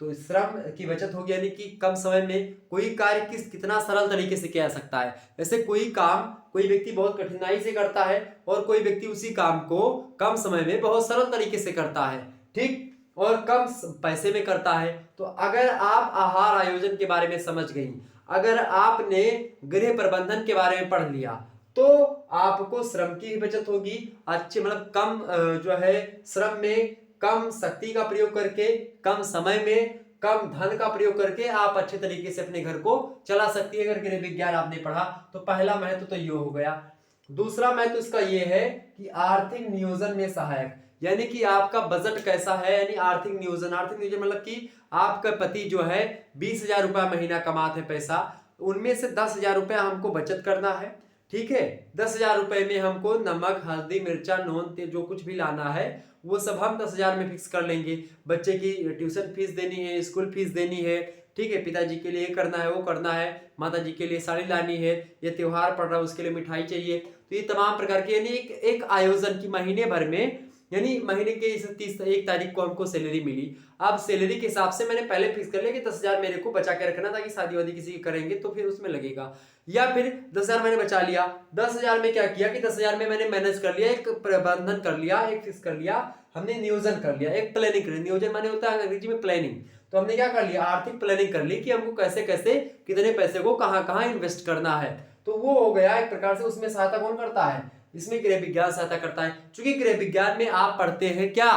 तो श्रम की बचत होगी, यानी कि कम समय में कोई कार्य कितना सरल तरीके से किया जा सकता है। जैसे कोई काम कोई व्यक्ति बहुत कठिनाई से करता है और कोई व्यक्ति उसी काम को कम समय में बहुत सरल तरीके से करता है, ठीक, और कम पैसे में करता है। तो अगर आप आहार आयोजन के बारे में समझ गई, अगर आपने गृह प्रबंधन के बारे में पढ़ लिया, तो आपको श्रम की भी बचत होगी, अच्छे मतलब कम जो है श्रम में कम शक्ति का प्रयोग करके कम समय में कम धन का प्रयोग करके आप अच्छे तरीके से अपने घर को चला सकती है अगर गृह विज्ञान आपने पढ़ा। तो पहला महत्व तो ये हो गया। दूसरा महत्व इसका ये है कि आर्थिक नियोजन में सहायक, यानी कि आपका बजट कैसा है, यानी आर्थिक नियोजन मतलब कि आपका पति जो है 20,000 रुपया महीना कमाते हैं पैसा, उनमें से 10,000 रुपया हमको बचत करना है, ठीक है। 10,000 रुपए में हमको नमक, हल्दी, मिर्चा, नून, तेल जो कुछ भी लाना है वो सब हम 10,000 में फिक्स कर लेंगे। बच्चे की ट्यूशन फीस देनी है, स्कूल फीस देनी है, ठीक है, पिताजी के लिए करना है, वो करना है, माता जी के लिए साड़ी लानी है, ये त्योहार पड़ रहा है उसके लिए मिठाई चाहिए। तो ये तमाम प्रकार के यानी एक आयोजन की महीने भर में, यानी महीने के इस 31 तारीख को हमको सैलरी मिली। अब सैलरी के हिसाब से मैंने पहले फिक्स कर लिया कि 10,000 मेरे को बचा के रखना, ताकि शादी वादी किसी की करेंगे तो फिर उसमें लगेगा। या फिर 10,000 मैंने बचा लिया, 10,000 में क्या किया कि 10,000 में मैंने मैनेज कर लिया, एक प्रबंधन कर लिया, एक फिक्स कर लिया, हमने नियोजन कर लिया, एक प्लानिंग कर लिया। नियोजन माने होता है अंग्रेजी में प्लानिंग। तो हमने क्या कर लिया, आर्थिक प्लानिंग कर ली कि हमको कैसे कैसे कितने पैसे को कहां कहां इन्वेस्ट करना है। तो वो हो गया एक प्रकार से। उसमें सहायता कौन करता है, इसमें गृह विज्ञान सहायता करता है। क्योंकि गृह विज्ञान में आप पढ़ते हैं क्या,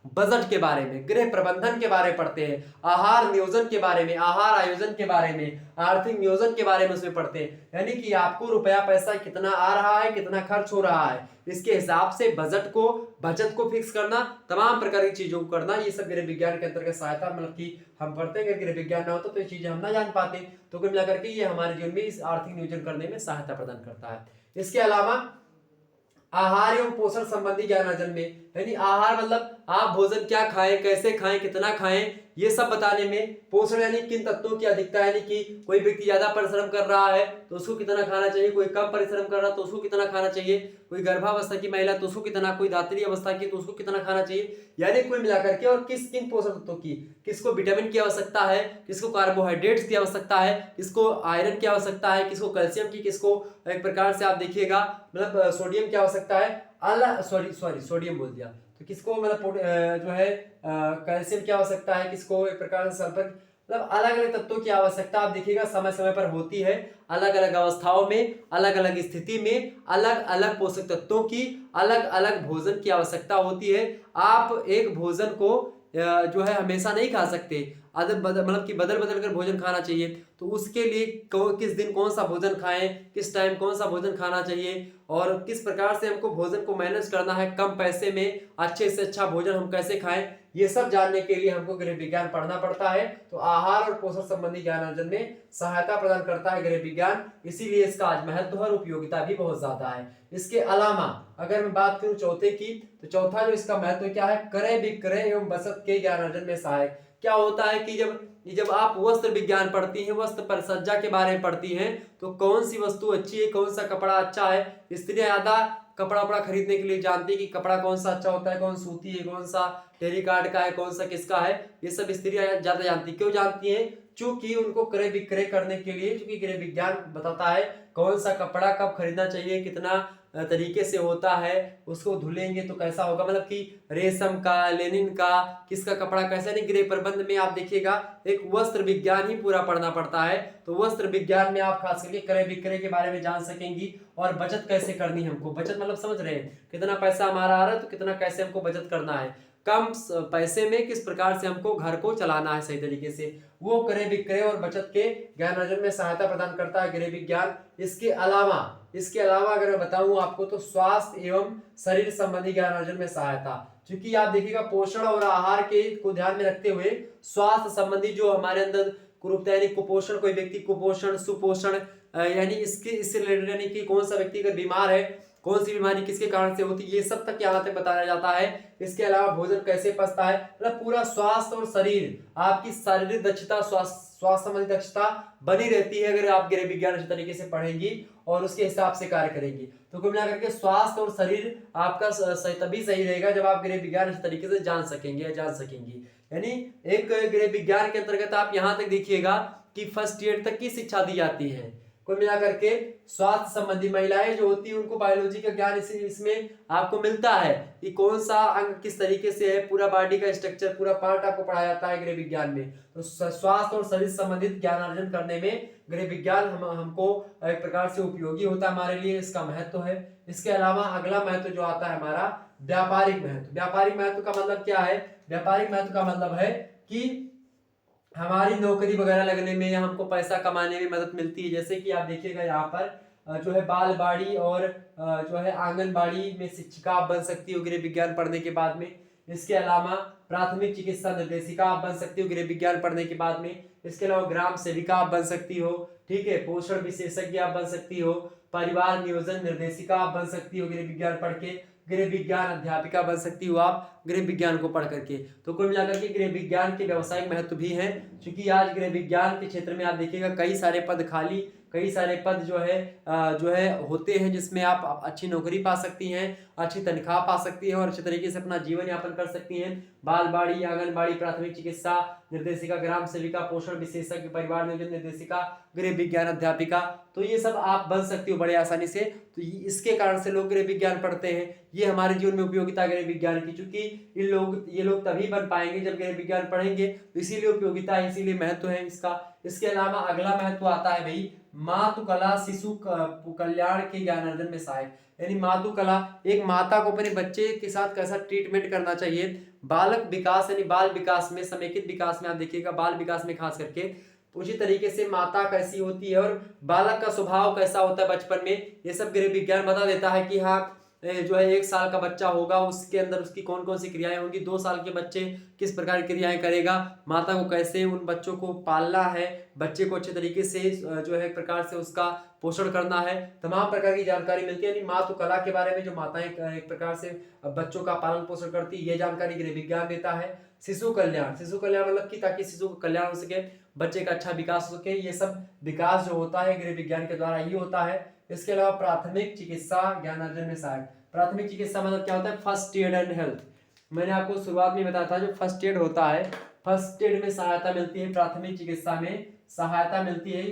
बजट के बारे में, गृह प्रबंधन के बारे में पढ़ते हैं, आहार नियोजन के बारे में, आहार आयोजन के बारे में, आर्थिक नियोजन के बारे में उसमें पढ़ते हैं। यानी कि आपको रुपया पैसा कितना आ रहा है, कितना खर्च हो रहा है, इसके हिसाब से बचत को फिक्स करना, तमाम प्रकार की चीजों को करना, ये सब गृह विज्ञान के अंतर्गत सहायता मतलब कि हम पढ़ते हैं। गृह विज्ञान ना होता तो ये चीजें हम ना जान पाते। तो कुल मिलाकर के ये हमारे जीवन में इस आर्थिक नियोजन करने में सहायता प्रदान करता है। इसके अलावा आहार एवं पोषण संबंधी ज्ञान अर्जन में, यानी आहार मतलब आप भोजन क्या खाएं, कैसे खाएं, कितना खाएं, ये सब बताने में। पोषण यानी किन तत्वों की अधिकता, यानी कि कोई व्यक्ति ज्यादा परिश्रम कर रहा है तो उसको कितना खाना चाहिए, कोई कम परिश्रम कर रहा है तो उसको कितना खाना चाहिए, कोई गर्भावस्था की महिला तो उसको कितना, कोई दात्री अवस्था की तो उसको कितना खाना चाहिए। यानी कुल मिलाकर के, और किन पोषण तत्वों की, किसको विटामिन की आवश्यकता है, किसको कार्बोहाइड्रेट्स की आवश्यकता है, किसको आयरन की आवश्यकता है, किसको कैल्शियम की, किसको एक प्रकार से आप देखिएगा मतलब सोडियम की आवश्यकता है, सोडियम बोल दिया, तो किसको मतलब जो है कैल्शियम की आवश्यकता है, किसको एक प्रकार से सल्फर, मतलब अलग अलग तत्वों की आवश्यकता आप देखिएगा समय समय पर होती है। अलग अलग अवस्थाओं में, अलग अलग स्थिति में, अलग अलग पोषक तत्वों की अलग अलग भोजन की आवश्यकता होती है। आप एक भोजन को जो है हमेशा नहीं खा सकते, मतलब कि बदल बदल कर भोजन खाना चाहिए। तो उसके लिए किस दिन कौन सा भोजन खाएं, किस टाइम कौन सा भोजन खाना चाहिए, और किस प्रकार से हमको भोजन को मैनेज करना है, कम पैसे में अच्छे से अच्छा भोजन हम कैसे खाएं, ये सब जानने के लिए हमको गृह विज्ञान पढ़ना पड़ता है। तो आहार और पोषण संबंधी ज्ञान अर्जन में सहायता प्रदान करता है गृह विज्ञान, इसीलिए इसका आज महत्व और उपयोगिता भी बहुत ज्यादा है। इसके अलावा अगर मैं बात करूं चौथे की, तो चौथा जो इसका महत्व क्या है, क्रय विक्रय एवं बचत के ज्ञान अर्जन में सहायक। क्या होता है कि जब आप वस्त्र विज्ञान पढ़ती हैं, वस्त्र परिसज्जा के बारे में पढ़ती हैं, तो कौन सी वस्तु अच्छी है, कौन सा कपड़ा अच्छा है, स्त्रियां ज्यादा कपड़ा वपड़ा खरीदने के लिए जानती है कि कपड़ा कौन सा अच्छा होता है, कौन सूती है, कौन सा टेरिकॉट का है, कौन सा किसका है, ये सब स्त्रियां ज्यादा जानती। क्यों जानती हैं, चूंकि उनको क्रय विक्रय करने के लिए, चूंकि गृह विज्ञान बताता है कौन सा कपड़ा कब खरीदना चाहिए, कितना तरीके से होता है, उसको धुलेंगे तो कैसा होगा, मतलब कि रेशम का, लेनिन का, किसका कपड़ा कैसा। नहीं, गृह प्रबंध में आप देखिएगा एक वस्त्र विज्ञान ही पूरा पढ़ना पड़ता है। तो वस्त्र विज्ञान में आप खास करके क्रय विक्रय के बारे में जान सकेंगी, और बचत कैसे करनी है हमको। बचत मतलब समझ रहे हैं, कितना पैसा हमारा आ रहा है तो कितना कैसे हमको बचत करना है, कम पैसे में किस प्रकार से हमको घर को चलाना है सही तरीके से, वो क्रय विक्रय और बचत के ज्ञान अर्जन में सहायता प्रदान करता है गृह विज्ञान। इसके अलावा अगर मैं बताऊं आपको, तो स्वास्थ्य एवं शरीर संबंधी ज्ञान अर्जन में सहायता, क्योंकि आप देखिएगा पोषण और आहार के को ध्यान में रखते हुए स्वास्थ्य संबंधी जो हमारे अंदर कुरूपता, यानी कुपोषण, कोई व्यक्ति कुपोषण, सुपोषण, यानी इससे रिलेटेड, यानी कि कौन सा व्यक्ति अगर बीमार है, कौन सी बीमारी किसके कारण से होती है, ये सब तक यहाँ तक बताया जाता है। इसके अलावा भोजन कैसे पचता है, मतलब पूरा स्वास्थ्य और शरीर, आपकी शारीरिक दक्षता, स्वास्थ्य संबंधी दक्षता बनी रहती है अगर आप गृह विज्ञान अच्छे तरीके से पढ़ेंगी और उसके हिसाब से कार्य करेंगी। तो कुल मिलाकर के स्वास्थ्य और शरीर आपका तभी सही रहेगा जब आप गृह विज्ञान अच्छे तरीके से जान सकेंगी। यानी एक गृह विज्ञान के अंतर्गत आप यहाँ तक देखिएगा कि फर्स्ट ईयर तक की शिक्षा दी जाती है। कुल मिलाकर के स्वास्थ्य संबंधी महिलाएं जो होती है उनको बायोलॉजी का ज्ञान इसमें आपको मिलता है कि कौन सा अंग किस तरीके से है, पूरा बॉडी का स्ट्रक्चर, पूरा पार्ट आपको पढ़ाया जाता है गृह विज्ञान में। तो स्वास्थ्य और शरीर संबंधित ज्ञान अर्जन करने में गृह विज्ञान हमको एक प्रकार से उपयोगी होता है, हमारे लिए इसका महत्व है। इसके अलावा अगला महत्व जो आता है हमारा व्यापारिक महत्व। व्यापारिक महत्व का मतलब क्या है, व्यापारिक महत्व का मतलब है कि हमारी नौकरी वगैरह लगने में या हमको पैसा कमाने में मदद मिलती है। जैसे कि आप देखिएगा यहाँ पर जो है बालवाड़ी और जो है आंगनबाड़ी में शिक्षिका आप बन सकती हो गृह विज्ञान पढ़ने के बाद में। इसके अलावा प्राथमिक चिकित्सा निर्देशिका आप बन सकती हो गृह विज्ञान पढ़ने के बाद में। इसके अलावा ग्राम सेविका आप बन सकती हो, ठीक है। पोषण विशेषज्ञ आप बन सकती हो, परिवार नियोजन निर्देशिका आप बन सकती हो गृह विज्ञान पढ़ के, गृह विज्ञान अध्यापिका बन सकती हो आप गृह विज्ञान को पढ़ करके। तो कुल मिलाकर के गृह विज्ञान के व्यावसायिक महत्व भी है, क्योंकि आज गृह विज्ञान के क्षेत्र में आप देखिएगा कई सारे पद खाली, कई सारे पद जो है होते हैं, जिसमें आप अच्छी नौकरी पा सकती हैं, अच्छी तनख्वाह पा सकती हैं और अच्छे तरीके से अपना जीवन यापन कर सकती हैं। बालवाड़ी, आंगनबाड़ी, प्राथमिक चिकित्सा निर्देशिका, ग्राम सेविका, पोषण विशेषज्ञ, परिवार नियोजन निर्देशिका, गृह विज्ञान अध्यापिका, तो ये सब आप बन सकती हो बड़े आसानी से। तो इसके कारण से लोग गृह विज्ञान पढ़ते हैं। ये हमारे जीवन में उपयोगिता गृह विज्ञान की, चूंकि ये लोग तभी बन पाएंगे जब गृह विज्ञान पढ़ेंगे, तो इसीलिए उपयोगिता है, इसीलिए महत्व है इसका। इसके अलावा अगला महत्व आता है भाई मातु कला शिशु कल्याण के ज्ञानार्जन में सहायक। यानी मातु कला, एक माता को अपने बच्चे के साथ कैसा ट्रीटमेंट करना चाहिए, बालक विकास यानी बाल विकास में, समेकित विकास में आप देखिएगा बाल विकास में खास करके उसी तरीके से माता कैसी होती है और बालक का स्वभाव कैसा होता है बचपन में, ये सब गृह विज्ञान बता देता है कि हाँ जो है 1 साल का बच्चा होगा उसके अंदर उसकी कौन कौन सी क्रियाएं होंगी, 2 साल के बच्चे किस प्रकार की क्रियाएं करेगा, माता को कैसे उन बच्चों को पालना है, बच्चे को अच्छे तरीके से जो है एक प्रकार से उसका पोषण करना है, तमाम प्रकार की जानकारी मिलती है। यानी मातु कला के बारे में जो माताएं एक प्रकार से बच्चों का पालन पोषण करती है, ये जानकारी गृह विज्ञान देता है। शिशु कल्याण मतलब कि ताकि शिशु का कल्याण हो सके, बच्चे का अच्छा विकास हो सके, ये सब विकास जो होता है गृह विज्ञान के द्वारा ही होता है। इसके अलावा प्राथमिक चिकित्सा ज्ञानार्जन में सहायक। प्राथमिक चिकित्सा मतलब क्या होता है, फर्स्ट एड एंड हेल्थ। मैंने आपको शुरुआत में बताया था जो फर्स्ट एड होता है, फर्स्ट एड में सहायता मिलती है, प्राथमिक चिकित्सा में सहायता मिलती है।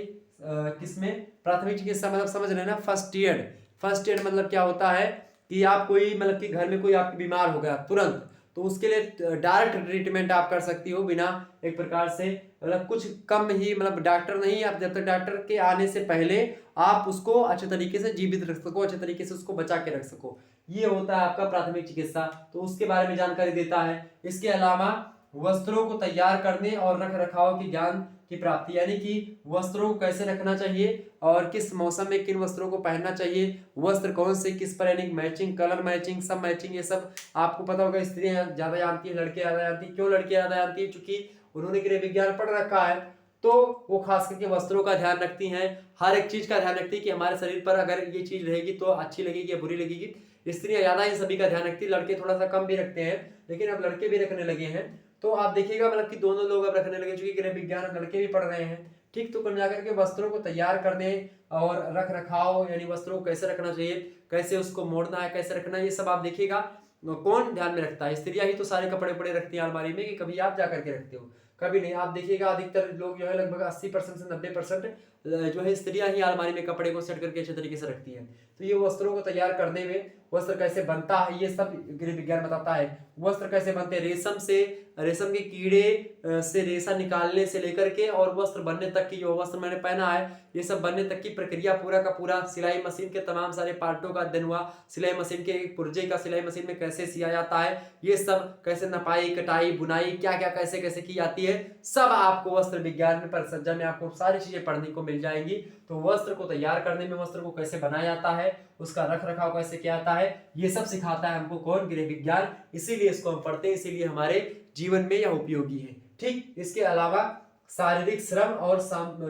किसमें, प्राथमिक चिकित्सा मतलब समझ रहे हैं ना, फर्स्ट एड। फर्स्ट एड मतलब क्या होता है कि आप कोई मतलब कि घर में कोई आपके बीमार हो गया तुरंत, तो उसके लिए डायरेक्ट ट्रीटमेंट आप कर सकती हो बिना एक प्रकार से मतलब कुछ कम ही मतलब डॉक्टर नहीं, आप जब तक डॉक्टर के आने से पहले आप उसको अच्छे तरीके से जीवित रख सको, अच्छे तरीके से उसको बचा के रख सको, ये होता है आपका प्राथमिक चिकित्सा। तो उसके बारे में जानकारी देता है। इसके अलावा वस्त्रों को तैयार करने और रख रखाव के ज्ञान की प्राप्ति, यानी कि वस्त्रों को कैसे रखना चाहिए और किस मौसम में किन वस्त्रों को पहनना चाहिए, वस्त्र कौन से किस पर, यानी मैचिंग, कलर मैचिंग, सब मैचिंग, ये सब आपको पता होगा। स्त्रियां ज्यादा जानती है, लड़के ज्यादा जानती है। क्यों लड़के ज्यादा जानती है, क्योंकि उन्होंने गृह विज्ञान पढ़ रखा है, तो वो खास करके वस्त्रों का ध्यान रखती हैं, हर एक चीज का ध्यान रखती है कि हमारे शरीर पर अगर ये चीज रहेगी तो अच्छी लगेगी या बुरी लगेगी। स्त्रियां ज्यादा इन सभी का ध्यान रखती है, लड़के थोड़ा सा कम भी रखते हैं, लेकिन अब लड़के भी रखने लगे हैं। तो आप देखिएगा मतलब कि दोनों लोग अब रखने लगे, चूंकि गृह विज्ञान लड़के भी पढ़ रहे हैं, ठीक। तो कुल मिलाकर के वस्त्रों को तैयार करने और रख रखाव, यानी वस्त्रों को कैसे रखना चाहिए, कैसे उसको मोड़ना है, कैसे रखना है, ये सब आप देखिएगा कौन ध्यान में रखता है। स्त्रियां ही तो सारे कपड़े पड़े रखती हैं अलमारी में, कि कभी आप जा करके रखते हो, कभी नहीं। आप देखिएगा अधिकतर लोग जो है लगभग 80% से 90% जो है स्त्रियां ही अलमारी में कपड़े को सेट करके अच्छे तरीके से रखती हैं। तो ये वस्त्रों को तैयार करने में, वस्त्र कैसे बनता है ये सब गृह विज्ञान बताता है। वस्त्र कैसे बनते हैं, रेशम से, रेशम के कीड़े से रेशा निकालने से लेकर के और वस्त्र बनने तक की, जो वस्त्र मैंने पहना है ये सब बनने तक की प्रक्रिया पूरा का पूरा, सिलाई मशीन के तमाम सारे पार्टों का अध्ययन हुआ, सिलाई मशीन के पुर्जे का सिलाई मशीन में कैसे सिया जाता है, ये सब कैसे नपाई, कटाई, बुनाई, क्या क्या कैसे कैसे की जाती है, सब आपको वस्त्र विज्ञान में परिचर्या में आपको सारी चीजें पढ़ने को मिल जाएंगी। तो वस्त्र को तैयार करने में, वस्त्र को कैसे बनाया जाता है, उसका रख रखाव कैसे किया जाता है, ये सब सिखाता है हमको कौन, गृह विज्ञान। इसीलिए इसको हम पढ़ते हैं, इसीलिए हमारे जीवन में यह उपयोगी है, ठीक। इसके अलावा शारीरिक श्रम और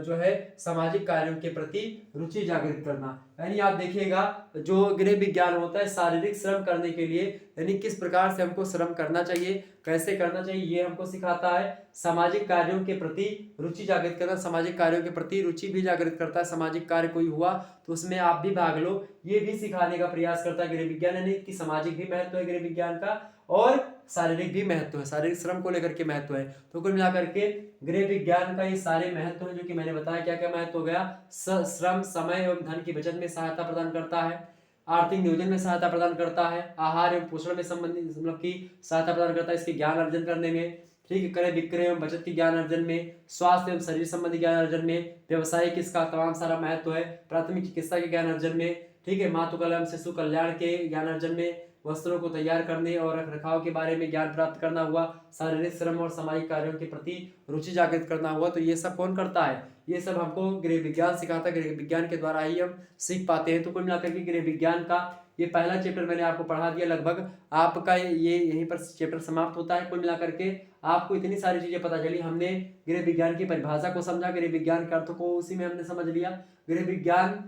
जो है सामाजिक कार्यों के प्रति रुचि जागृत करना, यानी आप देखिएगा जो गृह विज्ञान होता है शारीरिक श्रम करने के लिए, यानी किस प्रकार से हमको श्रम करना चाहिए, कैसे करना चाहिए, ये हमको सिखाता है। सामाजिक कार्यों के प्रति रुचि जागृत करना, सामाजिक कार्यों के प्रति रुचि भी जागृत करता है। सामाजिक कार्य कोई हुआ तो उसमें आप भी भाग लो, ये भी सिखाने का प्रयास करता है गृह विज्ञान, यानी कि सामाजिक भी महत्व है गृह विज्ञान का और शारीरिक भी महत्व है, शारीरिक श्रम को लेकर के महत्व है। तो कुल मिलाकर के गृह विज्ञान का ये सारे महत्व हैं जो कि मैंने बताया। क्या क्या महत्व हो गया, श्रम, समय एवं धन की बचत में सहायता प्रदान करता है, आर्थिक नियोजन में सहायता प्रदान करता है, आहार एवं पोषण में संबंधित मतलब की सहायता प्रदान करता है, इसके ज्ञान अर्जन करने में, ठीक, क्रय विक्रय एवं बचत के ज्ञान अर्जन में, स्वास्थ्य एवं शरीर संबंधी ज्ञान अर्जन में, व्यवसायिक इसका तमाम सारा महत्व है, प्राथमिक चिकित्सा के ज्ञान अर्जन में, ठीक है, मातृ कल्याण शिशु कल्याण के ज्ञान अर्जन में, वस्त्रों को तैयार करने और रखरखाव के बारे में ज्ञान प्राप्त करना हुआ, शारीरिक श्रम और सामाजिक कार्यों के प्रति रुचि जागृत करना हुआ। तो ये सब कौन करता है? ये सब हमको गृह विज्ञान सिखाता है। गृह विज्ञान के द्वारा ही हम सीख पाते हैं। तो कुल मिलाकर के गृह विज्ञान का ये पहला चैप्टर मैंने आपको पढ़ा दिया। लगभग आपका ये यहीं पर चैप्टर समाप्त होता है। कुल मिलाकर के आपको इतनी सारी चीजें पता चली। हमने गृह विज्ञान की परिभाषा को समझा, गृह विज्ञान के अर्थों को उसी में हमने समझ लिया। गृह विज्ञान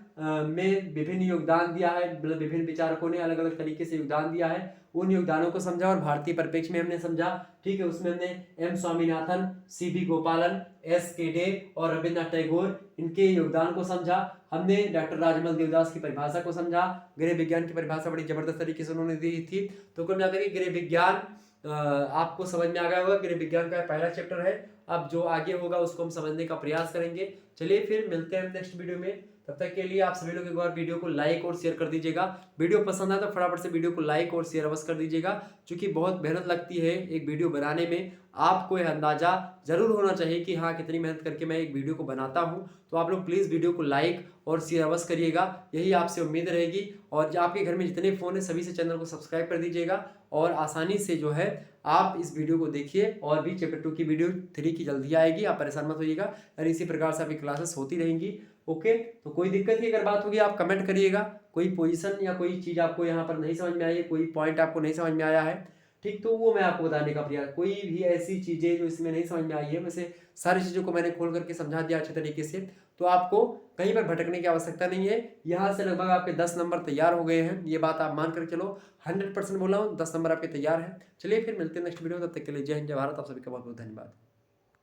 में विभिन्न योगदान दिया है, मतलब विभिन्न विचारकों ने अलग अलग तरीके से योगदान दिया है। उन योगदानों को समझा और भारतीय परिप्रेक्ष्य में हमने समझा। ठीक है, उसमें हमने एम स्वामीनाथन, सी.बी. गोपालन, एस.के. डे और रविन्द्रनाथ टैगोर इनके योगदान को समझा। हमने डॉक्टर राजमल देवदास की परिभाषा को समझा। गृह विज्ञान की परिभाषा बड़ी जबरदस्त तरीके से उन्होंने दी थी। तो कुल मिलाकर के गृह विज्ञान आपको समझ में आ गया होगा। गृह विज्ञान का पहला चैप्टर है। अब जो आगे होगा उसको हम समझने का प्रयास करेंगे। चलिए फिर मिलते हैं नेक्स्ट वीडियो में। तब तक के लिए आप सभी लोग एक बार वीडियो को लाइक और शेयर कर दीजिएगा। वीडियो पसंद आए तो फटाफट से वीडियो को लाइक और शेयर अवश्य कर दीजिएगा, क्योंकि बहुत मेहनत लगती है एक वीडियो बनाने में। आपको यह अंदाजा जरूर होना चाहिए कि हाँ कितनी मेहनत करके मैं एक वीडियो को बनाता हूँ। तो आप लोग प्लीज़ वीडियो को लाइक और शेयर अवश्य करिएगा, यही आपसे उम्मीद रहेगी। और जो आपके घर में जितने फ़ोन है सभी से चैनल को सब्सक्राइब कर दीजिएगा और आसानी से जो है आप इस वीडियो को देखिए। और भी चैप्टर 2 की वीडियो 3 की जल्दी आएगी, आप परेशान मत होइएगा। और इसी प्रकार से आपकी क्लासेस होती रहेंगी। ओके, तो कोई दिक्कत की अगर बात होगी आप कमेंट करिएगा। कोई पोजीशन या कोई चीज़ आपको यहाँ पर नहीं समझ में आई है, कोई पॉइंट आपको नहीं समझ में आया है, ठीक, तो वो मैं आपको बताने का प्रयास। कोई भी ऐसी चीज़ें जो इसमें नहीं समझ में आई है, वैसे सारी चीज़ों को मैंने खोल करके समझा दिया अच्छे तरीके से। तो आपको कहीं पर भटकने की आवश्यकता नहीं है। यहाँ से लगभग आपके 10 नंबर तैयार हो गए हैं, ये बात आप मान कर चलो। 100% बोला हूँ, 10 नंबर आपके तैयार हैं। चलिए फिर मिलते हैं नेक्स्ट वीडियो। तब तक के लिए जय हिंद, जय भारत। आप सभी का बहुत बहुत धन्यवाद।